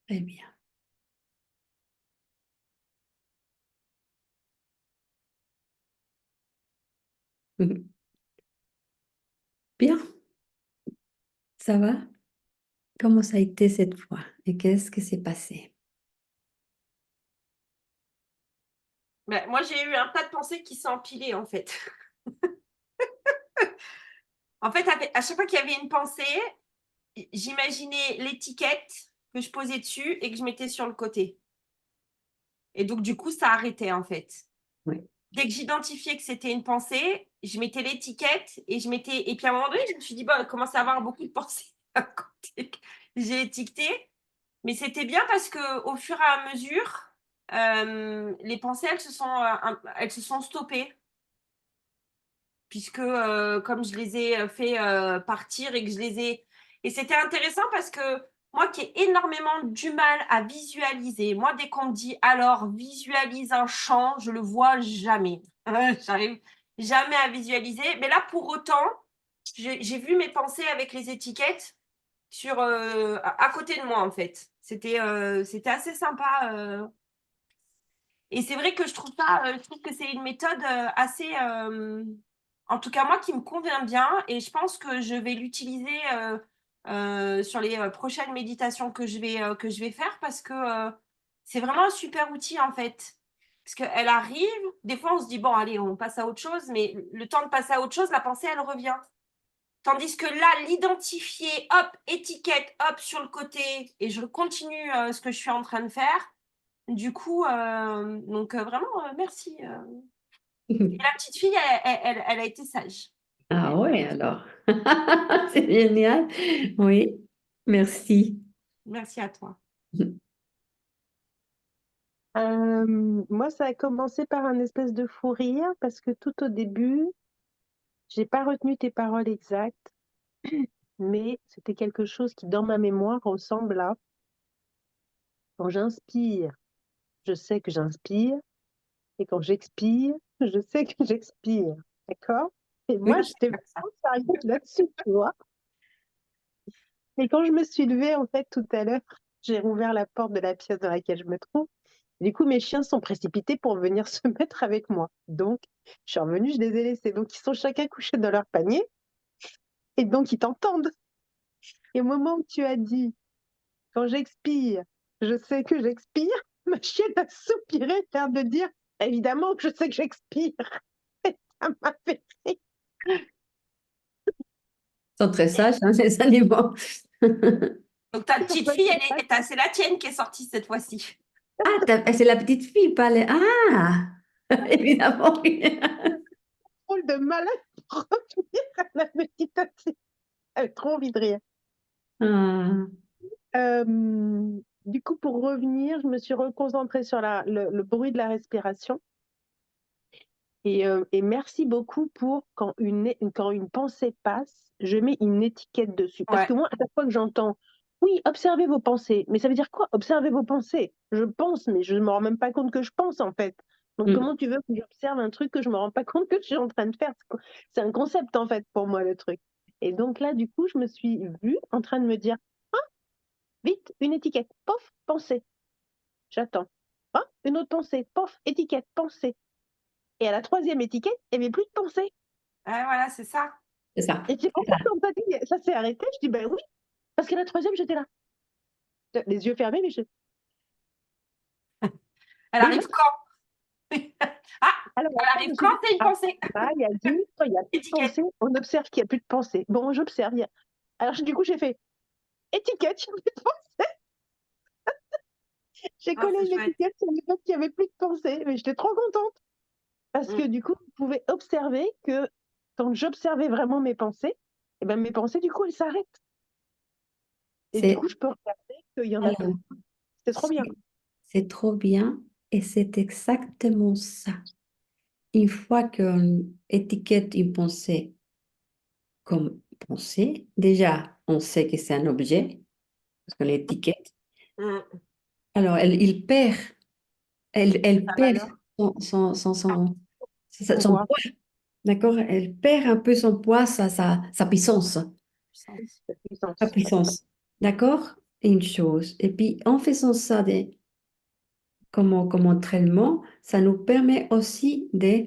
Très bien. Bien, ça va? Comment ça a été cette fois? Et qu'est-ce qui s'est passé? Ben, moi, j'ai eu un tas de pensées qui s'est empilé, en fait. En fait, à chaque fois qu'il y avait une pensée, j'imaginais l'étiquette que je posais dessus et que je mettais sur le côté. Et donc, du coup, ça arrêtait, en fait. Oui. Dès que j'identifiais que c'était une pensée, je mettais l'étiquette et je mettais. Et puis à un moment donné, je me suis dit, bon, il commence à avoir beaucoup de pensées à côté. J'ai étiqueté. Mais c'était bien parce que au fur et à mesure, les pensées, elles se sont stoppées. Puisque comme je les ai fait partir et que je les ai... Et c'était intéressant parce que moi qui ai énormément du mal à visualiser, moi dès qu'on me dit alors visualise un champ, je le vois jamais. J'arrive jamais à visualiser. Mais là pour autant, j'ai vu mes pensées avec les étiquettes sur, à côté de moi en fait. C'était assez sympa. Et c'est vrai que je trouve que c'est une méthode assez, en tout cas moi, qui me convient bien. Et je pense que je vais l'utiliser sur les prochaines méditations que je vais faire parce que c'est vraiment un super outil en fait. Parce qu'elle arrive, des fois on se dit, bon, allez, on passe à autre chose, mais le temps de passer à autre chose, la pensée, elle revient. Tandis que là, l'identifier, hop, étiquette, hop, sur le côté, et je continue ce que je suis en train de faire. Du coup, donc vraiment, merci. Et la petite fille, elle a été sage. Ah ouais, alors. C'est génial. Oui, merci. Merci à toi. Moi, ça a commencé par un espèce de fou rire parce que tout au début, j'ai pas retenu tes paroles exactes, mais c'était quelque chose qui, dans ma mémoire, ressemble à quand j'inspire, je sais que j'inspire, et quand j'expire, je sais que j'expire. D'accord? Et Oui, moi, j'étais Comme ça. vraiment sérieuse là-dessus, tu vois. Et quand je me suis levée, en fait, tout à l'heure, j'ai rouvert la porte de la pièce dans laquelle je me trouve. Du coup, mes chiens sont précipités pour venir se mettre avec moi. Donc, je suis revenue, je les ai laissés. Donc, ils sont chacun couchés dans leur panier. Et donc, ils t'entendent. Et au moment où tu as dit, quand j'expire, je sais que j'expire, ma chienne a soupiré, l'air de dire, évidemment que je sais que j'expire. Et ça m'a fait rire. ils sont très sages, hein, les animaux. Donc ta petite fille, c'est la tienne qui est sortie cette fois-ci. Ah, c'est la petite fille, pas les... Ah, évidemment. Oui. Drôle de malade pour revenir à la méditation. J'avais trop envie de rire. Ah, Du coup, pour revenir, je me suis reconcentrée sur le bruit de la respiration. Et merci beaucoup pour quand une pensée passe, je mets une étiquette dessus. Parce Ouais. que moi, à chaque fois que j'entends, oui, observez vos pensées, mais ça veut dire quoi, observez vos pensées? Je pense, mais je ne me rends même pas compte que je pense, en fait. Donc, mm. comment tu veux que j'observe un truc que je ne me rends pas compte que je suis en train de faire? C'est un concept, en fait, pour moi, le truc. Et donc là, du coup, je me suis vue en train de me dire, vite, une étiquette, pof, pensée, j'attends. Ah, une autre pensée, pof, étiquette, pensée. Et à la troisième étiquette, il n'y avait plus de pensée. Ouais, voilà, c'est ça. C'est ça. Et c'est pour C'est ça ça. que quand t'as dit, ça s'est arrêté, je dis, ben oui, parce que la troisième, j'étais là. Les yeux fermés, mais je. Elle Mais arrive non. quand? Ah, Alors elle après, je arrive me suis quand, dit, c'est une ah, pensée. là, il y a dit, il n'y a plus de Étiquette. pensée. On observe qu'il n'y a plus de pensée. Bon, j'observe. Alors, du coup, j'ai fait étiquette, il n'y a plus de pensée. J'ai Ah, collé c'est une chouette. étiquette sur le fait qu'il n'y avait plus de pensée. Mais j'étais trop contente. Parce Mm. que du coup, vous pouvez observer que quand j'observais vraiment mes pensées, et ben, mes pensées, du coup, elles s'arrêtent. Et du C'est coup, je peux regarder qu'il n'y en a alors, plus. C'était trop bien. c'est trop bien et c'est exactement ça. Une fois qu'on étiquette une pensée comme pensée, déjà, on sait que c'est un objet, parce qu'on l'étiquette. Mm. Alors, elle La perd valeur. son Pouvoir, poids, d'accord? Elle perd un peu son poids, sa puissance, Puissance. la sa puissance. puissance, d'accord? Une chose. Et puis, en faisant ça comme entraînement, ça nous permet aussi de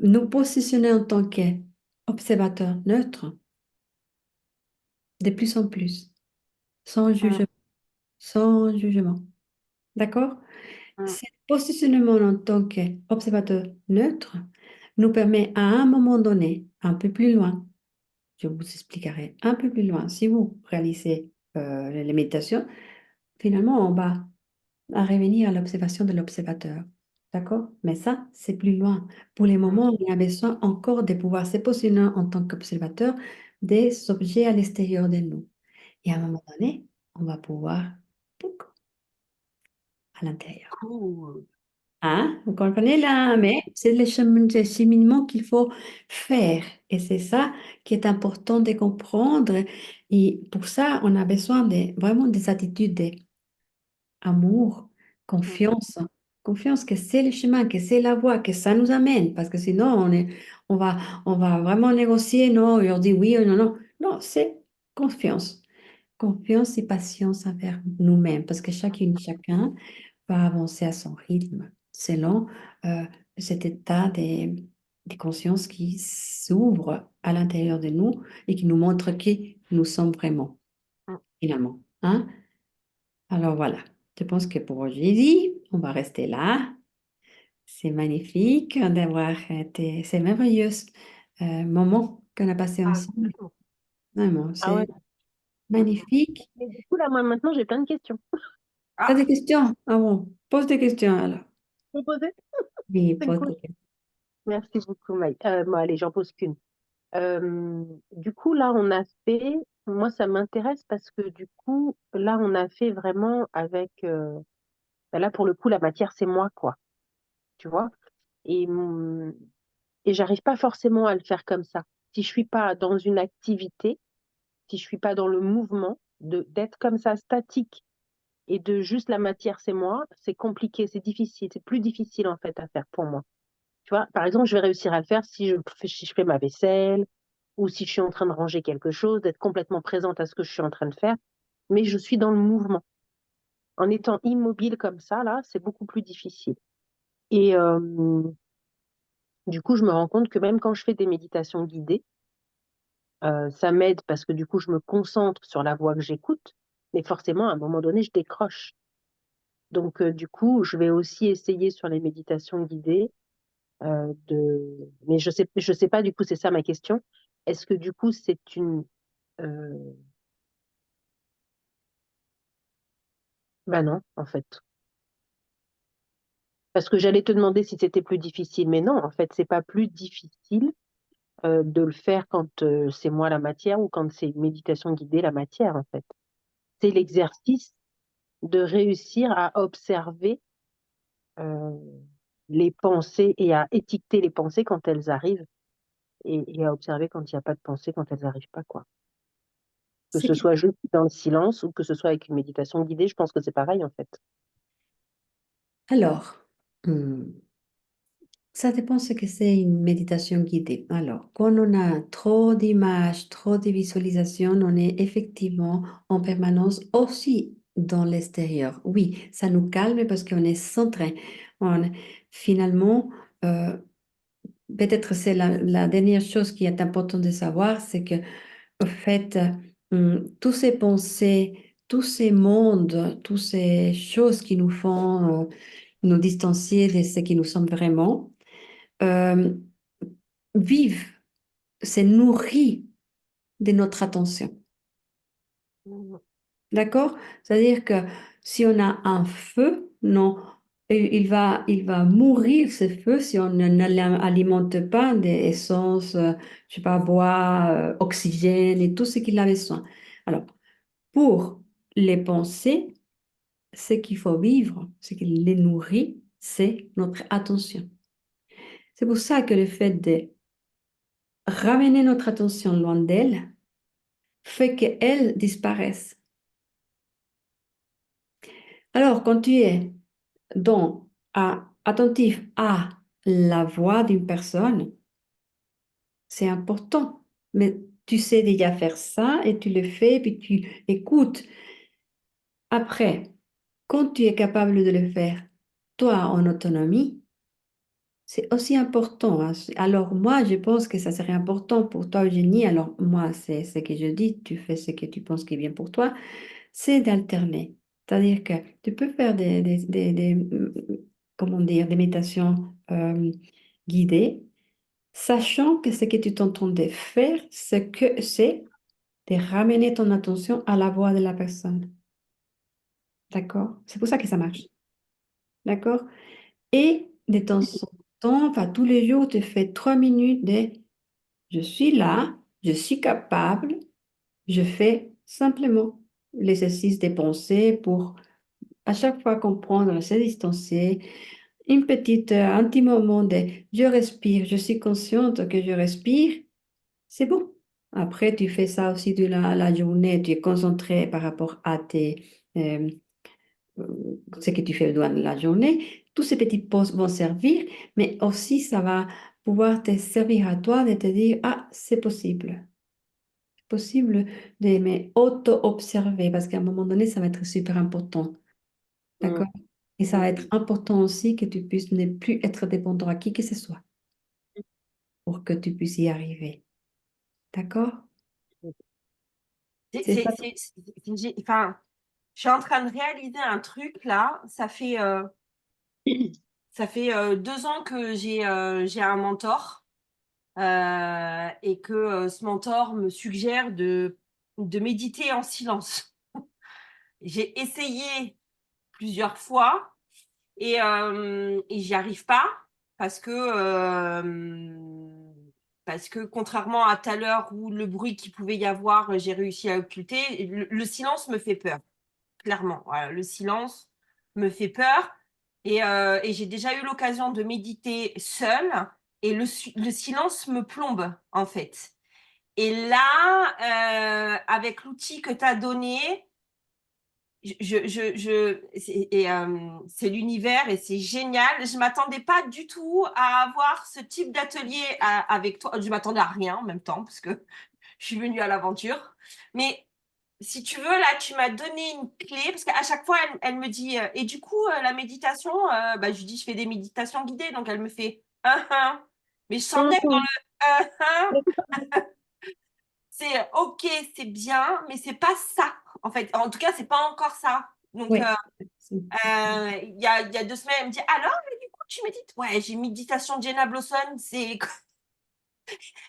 nous positionner en tant qu'observateur neutre, de plus en plus, sans Mm. jugement, sans jugement. D'accord? Mm. C'est positionnement en tant qu'observateur neutre nous permet à un moment donné, un peu plus loin, je vous expliquerai un peu plus loin, si vous réalisez les méditations, finalement, on va à revenir à l'observation de l'observateur. D'accord? Mais ça, c'est plus loin. Pour les Mm. moments où on a besoin encore de pouvoir se positionner en tant qu'observateur des objets à l'extérieur de nous. Et à un moment donné, on va pouvoir pouc, à l'intérieur. Cool. Hein? Vous comprenez là? Mais c'est le cheminement qu'il faut faire. Et c'est ça qui est important de comprendre. Et pour ça, on a besoin vraiment des attitudes amour, Mm. confiance. Confiance que c'est le chemin, que c'est la voie, que ça nous amène. Parce que sinon, on va, on va vraiment négocier, non, et on dit oui ou non, non. Non, c'est confiance. Confiance et patience envers nous-mêmes. Parce que chacune, chacun va avancer à son rythme, selon euh, cet état de conscience qui s'ouvre à l'intérieur de nous et qui nous montre qui nous sommes vraiment, Mm. finalement. Hein? Alors voilà, je pense que pour aujourd'hui, on va rester là. C'est magnifique d'avoir été, ces merveilleux moments qu'on a passés Ah, ensemble. complètement. Vraiment, Ah ouais. c'est Mm. magnifique. Et du coup, là, moi, maintenant, j'ai plein de questions. T'as des Ah, questions? Ah bon, pose des questions alors. Vous poser? Oui, C'est pose cool. des questions. Merci beaucoup, Maï. Bon, allez, j'en pose qu'une. Du coup, là, on a fait, moi, ça m'intéresse parce que du coup, là, on a fait vraiment avec, bah là, pour le coup, la matière, c'est moi, quoi, tu vois. Et, et j'arrive pas forcément à le faire comme ça. Si je suis pas dans une activité, si je suis pas dans le mouvement, d'être comme ça, statique, et de juste la matière, c'est moi, c'est compliqué, c'est difficile, c'est plus difficile, en fait, à faire pour moi. Tu vois, par exemple, je vais réussir à le faire si je fais ma vaisselle ou si je suis en train de ranger quelque chose, d'être complètement présente à ce que je suis en train de faire, mais je suis dans le mouvement. En étant immobile comme ça, là, c'est beaucoup plus difficile. Et du coup, je me rends compte que même quand je fais des méditations guidées, ça m'aide parce que du coup, je me concentre sur la voix que j'écoute, mais forcément, à un moment donné, je décroche. Donc, du coup, je vais aussi essayer sur les méditations guidées mais je sais pas, du coup, c'est ça ma question. Est-ce que du coup, c'est une... euh, Bah non, en fait. Parce que j'allais te demander si c'était plus difficile, mais non, en fait, c'est pas plus difficile de le faire quand c'est moi la matière ou quand c'est une méditation guidée la matière, en fait. C'est l'exercice de réussir à observer euh, les pensées et à étiqueter les pensées quand elles arrivent et à observer quand il n'y a pas de pensée, quand elles n'arrivent pas, quoi. Que C'est ce que- soit juste dans le silence ou que ce soit avec une méditation guidée, je pense que c'est pareil, en fait. Alors, hmm, ça dépend ce que c'est une méditation guidée. Alors, quand on a trop d'images, trop de visualisations, on est effectivement en permanence aussi dans l'extérieur. Oui, ça nous calme parce qu'on est centré. On, finalement, euh, peut-être c'est la dernière chose qui est importante de savoir, c'est que, au fait, tous ces pensées, tous ces mondes, toutes ces choses qui nous font nous distancier de ce qui nous sommes vraiment, euh, vivent, se nourrit de notre attention. Mhm. D'accord? C'est-à-dire que si on a un feu, non, il va mourir ce feu si on ne l'alimente pas d'essence, je sais pas, bois, oxygène et tout ce qu'il a besoin. Alors, pour les pensées, ce qu'il faut vivre, ce qui les nourrit, c'est notre attention. C'est pour ça que le fait de ramener notre attention loin d'elle fait qu'elle disparaisse. Alors, quand tu es attentif à la voix d'une personne, c'est important. Mais tu sais déjà faire ça et tu le fais, puis tu écoutes. Après, quand tu es capable de le faire, toi, en autonomie, c'est aussi important. Hein. Alors, moi, je pense que ça serait important pour toi, Eugénie. Alors, moi, c'est ce que je dis, tu fais ce que tu penses qui est bien pour toi. C'est d'alterner. C'est-à-dire que tu peux faire des, comment dire, des méditations guidées, sachant que ce que tu t'entendais faire, c'est de ramener ton attention à la voix de la personne. D'accord? C'est pour ça que ça marche. D'accord? Et de temps en temps, enfin tous les jours, tu fais 3 minutes de je suis là, je suis capable, je fais simplement l'exercice des pensées pour à chaque fois comprendre, se distancer, un petit moment de je respire, je suis consciente que je respire, c'est bon. Après, tu fais ça aussi de la journée, tu es concentré par rapport à euh, ce que tu fais dans la journée. Tous ces petits pauses vont servir, mais aussi ça va pouvoir te servir à toi de te dire, ah, c'est possible. C'est possible de me auto-observer parce qu'à un moment donné, ça va être super important. D'accord? Et ça va être important aussi que tu puisses ne plus être dépendant à qui que ce soit pour que tu puisses y arriver. D'accord? C'est ça. Enfin, je suis en train de réaliser un truc là. Ça fait 2 ans que j'ai un mentor et que ce mentor me suggère de méditer en silence. J'ai essayé plusieurs fois et j'y arrive pas parce que, parce que contrairement à tout à l'heure où le bruit qu'il pouvait y avoir, j'ai réussi à occulter, le silence me fait peur, clairement. Voilà, le silence me fait peur et j'ai déjà eu l'occasion de méditer seule et le silence me plombe en fait. Et là, avec l'outil que tu as donné, c'est l'univers et c'est génial. Je m'attendais pas du tout à avoir ce type d'atelier avec toi. Je m'attendais à rien en même temps parce que je suis venue à l'aventure. Mais si tu veux, là, tu m'as donné une clé parce qu'à chaque fois, elle me dit et du coup, la méditation, bah, je lui dis, je fais des méditations guidées. Donc, elle me fait mais je sentais que dans le c'est ok, c'est bien, mais c'est pas ça. En fait, en tout cas, c'est pas encore ça. Donc, Oui. il y a 2 semaines, elle me dit alors, mais du coup, tu médites? Ouais, j'ai méditation de Jenna Blossom, c'est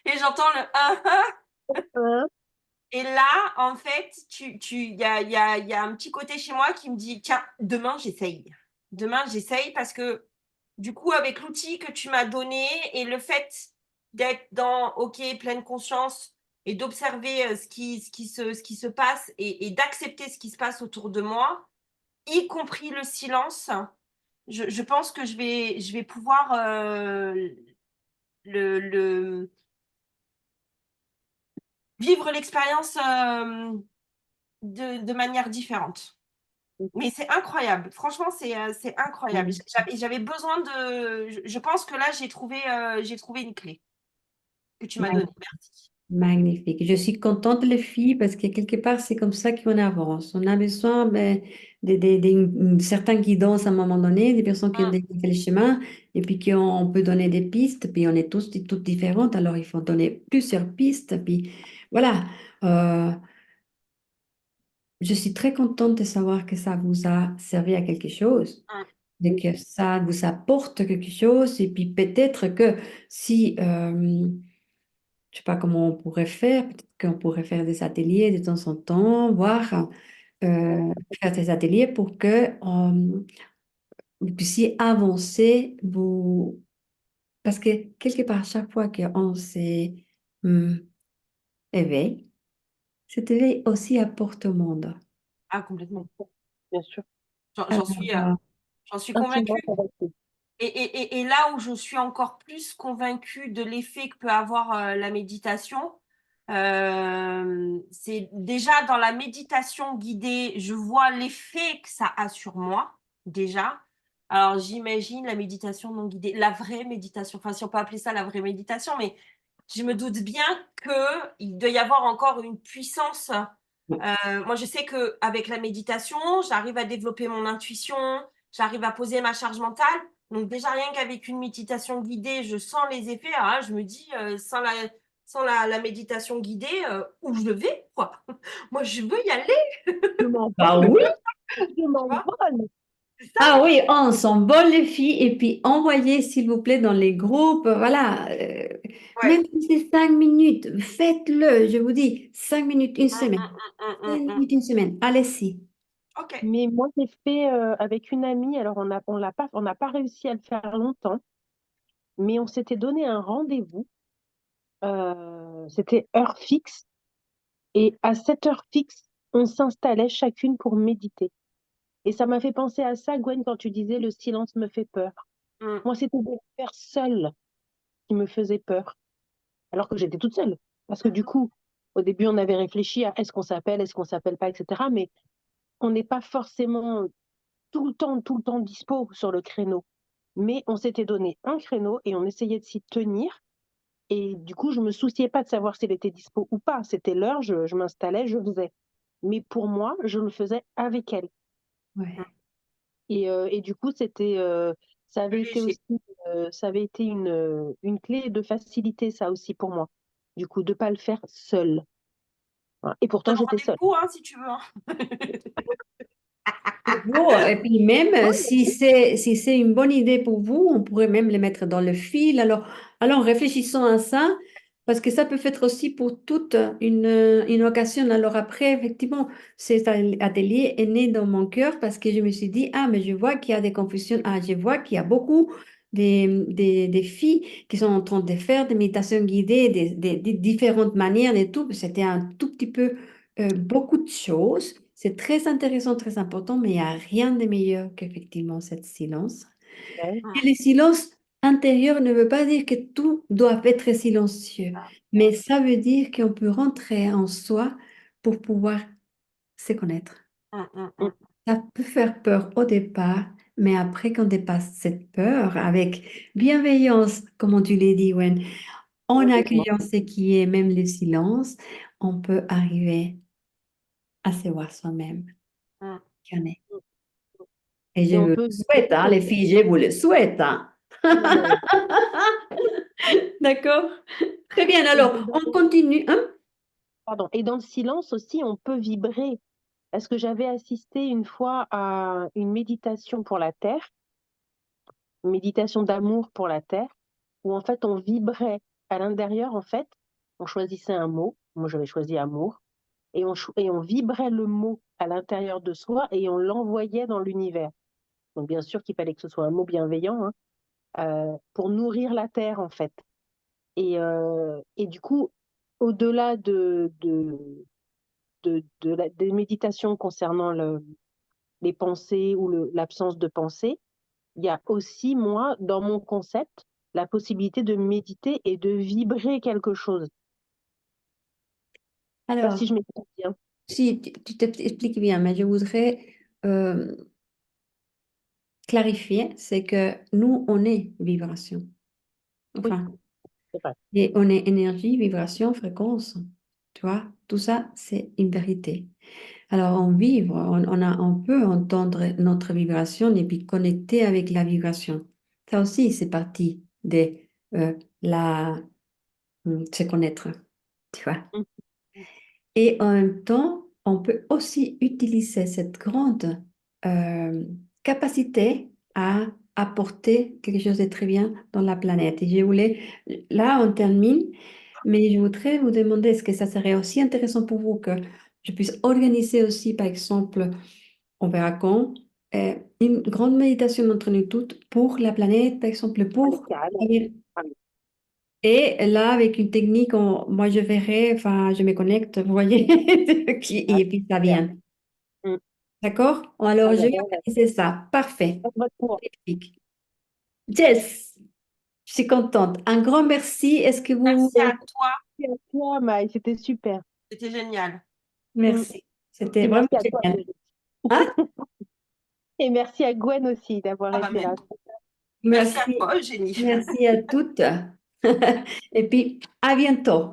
et j'entends le et là, en fait, il y a un petit côté chez moi qui me dit tiens, demain, j'essaye. Demain, j'essaye parce que du coup, avec l'outil que tu m'as donné et le fait d'être dans OK, pleine conscience et d'observer ce qui se passe et d'accepter ce qui se passe autour de moi, y compris le silence, je pense que je vais pouvoir le vivre l'expérience de manière différente. Mais c'est incroyable. Franchement, c'est incroyable. J'avais besoin de. Je pense que là, j'ai trouvé une clé que tu m'as donnée. Merci. Magnifique. Je suis contente, les filles, parce que quelque part, c'est comme ça qu'on avance. On a besoin ben, d'une certaine guidance à un moment donné, des personnes qui ont Mm. déjà fait le chemin, et puis on peut donner des pistes, puis on est tous toutes différentes, alors il faut donner plusieurs pistes, puis voilà. Euh, je suis très contente de savoir que ça vous a servi à quelque chose, Mm. de que ça vous apporte quelque chose, et puis peut-être que si... je sais pas comment on pourrait faire. Peut-être qu'on pourrait faire des ateliers de temps en temps, voir, faire des ateliers pour que vous puissiez avancer. Parce que quelque part, chaque fois qu'on hum, éveille, cet éveil aussi apporte au monde. Ah, complètement. Bien sûr. J'en Alors, j'en suis, j'en suis Intimement convaincue. convaincue. Et là où je suis encore plus convaincue de l'effet que peut avoir la méditation, c'est déjà dans la méditation guidée, je vois l'effet que ça a sur moi, déjà. Alors j'imagine la méditation non guidée, la vraie méditation, enfin si on peut appeler ça la vraie méditation, mais je me doute bien qu'il doit y avoir encore une puissance. Moi, je sais qu'avec la méditation, j'arrive à développer mon intuition, j'arrive à poser ma charge mentale. Donc déjà, rien qu'avec une méditation guidée, je sens les effets. Alors là, je me dis, sans la méditation guidée, où je vais, quoi. Moi, je veux y aller, Je m'envole, bah oui, je tu vois. m'envole. Ah oui, on s'envole les filles et puis envoyez s'il vous plaît dans les groupes, voilà, Ouais. même si c'est 5 minutes, faites-le, je vous dis, 5 minutes, une Mm, semaine, mm, mm, mm, 5 minutes, une semaine, allez-y. Ok. Mais moi, j'ai fait avec une amie, alors on n'a pas réussi à le faire longtemps, mais on s'était donné un rendez-vous, c'était heure fixe, et à cette heure fixe, on s'installait chacune pour méditer. Et ça m'a fait penser à ça, Gwen, quand tu disais le silence me fait peur. Mm, Moi, c'était de le faire seule qui me faisait peur, alors que j'étais toute seule. Parce que du coup, au début, on avait réfléchi à est-ce qu'on s'appelle pas, etc. Mais on n'est pas forcément tout le temps dispo sur le créneau. Mais on s'était donné un créneau et on essayait de s'y tenir. Et du coup, je me souciais pas de savoir s'il était dispo ou pas. C'était l'heure, je m'installais, je faisais. Mais pour moi, je le faisais avec elle. mm. Ouais. Et du coup, ça Plus avait été léger. aussi, ça avait été une clé de facilité, ça aussi pour moi. Du coup, de pas le faire seule. Voilà. Et Je pourtant, donne j'étais seule. rendez-vous, hein, si tu veux. Hein. Toujours. Et puis même Ouais, si c'est une bonne idée pour vous, on pourrait même les mettre dans le fil. Alors réfléchissons à ça, parce que ça peut être aussi pour toute une occasion. Alors après, effectivement, cet atelier est né dans mon cœur parce que je me suis dit, ah, mais je vois qu'il y a des confusions. Ah, je vois qu'il y a beaucoup des filles qui sont en train de faire des méditations guidées, des différentes manières et tout. C'était un tout petit peu beaucoup de choses. C'est très intéressant, très important, mais il n'y a rien de meilleur qu'effectivement cette silence. ouais, Et Mm, le silence intérieur ne veut pas dire que tout doit être silencieux, mais ça veut dire qu'on peut rentrer en soi pour pouvoir se connaître. mm, mm, mm, mm. Ça peut faire peur au départ, mais après qu'on dépasse cette peur avec bienveillance, comme tu l'as dit, Wen, en complètement. accueillant ce qui est même le silence, on peut arriver à se voir soi-même. Mm. Qui on est. Et je Et on vous peut le souhaite, vibrer hein, les aussi. filles, je vous le souhaite, hein. Ouais. D'accord? Très bien, Et alors, on continue, hein? pardon. Et dans le silence aussi, on peut vibrer. Parce que j'avais assisté une fois à une méditation pour la Terre, une méditation d'amour pour la Terre, où en fait on vibrait à l'intérieur, en fait, on choisissait un mot, moi j'avais choisi amour, et on vibrait le mot à l'intérieur de soi et on l'envoyait dans l'univers. Donc bien sûr qu'il fallait que ce soit un mot bienveillant, hein, pour nourrir la Terre, en fait. Et du coup, au-delà des méditations concernant les pensées ou l'absence de pensée, il y a aussi, moi, dans mon concept, la possibilité de méditer et de vibrer quelque chose. Je sais pas Alors, si je m'explique bien. si tu t'expliques bien, mais je voudrais euh, clarifier, c'est que nous, on est vibration. Oui, Enfin, c'est vrai. et on est énergie, vibration, fréquence. Tu vois, tout ça, c'est une vérité. Alors, en vivre, on peut entendre notre vibration et puis connecter avec la vibration. Ça aussi, c'est partie de la se connaître, tu vois. Mm. Et en même temps, on peut aussi utiliser cette grande euh, capacité à apporter quelque chose de très bien dans la planète. Et je voulais, là, on termine, mais je voudrais vous demander, est-ce que ça serait aussi intéressant pour vous que je puisse organiser aussi, par exemple, on verra quand, une grande méditation entre nous toutes pour la planète, par exemple, Allez, pour... carrément. Allez. Et là, avec une technique, moi, je verrai, enfin, je me connecte, vous voyez, Ah, et puis ça super. vient. Mm. D'accord? Ah, Alors, je vais j'adore. organiser ça. Parfait. À votre tour. Magnifique. Jess, je suis contente. Un grand merci. Est-ce que vous... Merci à toi. Merci à toi, Maï, c'était super. C'était génial. Mm. Merci. C'était Et vraiment merci à toi, génial. Brigitte. Hein? Et merci à Gwen aussi d'avoir Ah bah, été là. merci à Merci. toi, Eugénie. Merci à toutes. Et puis, à bientôt.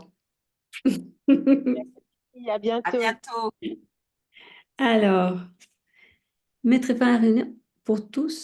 Merci, à À bientôt. bientôt. Alors, mettre fin à la réunion pour tous.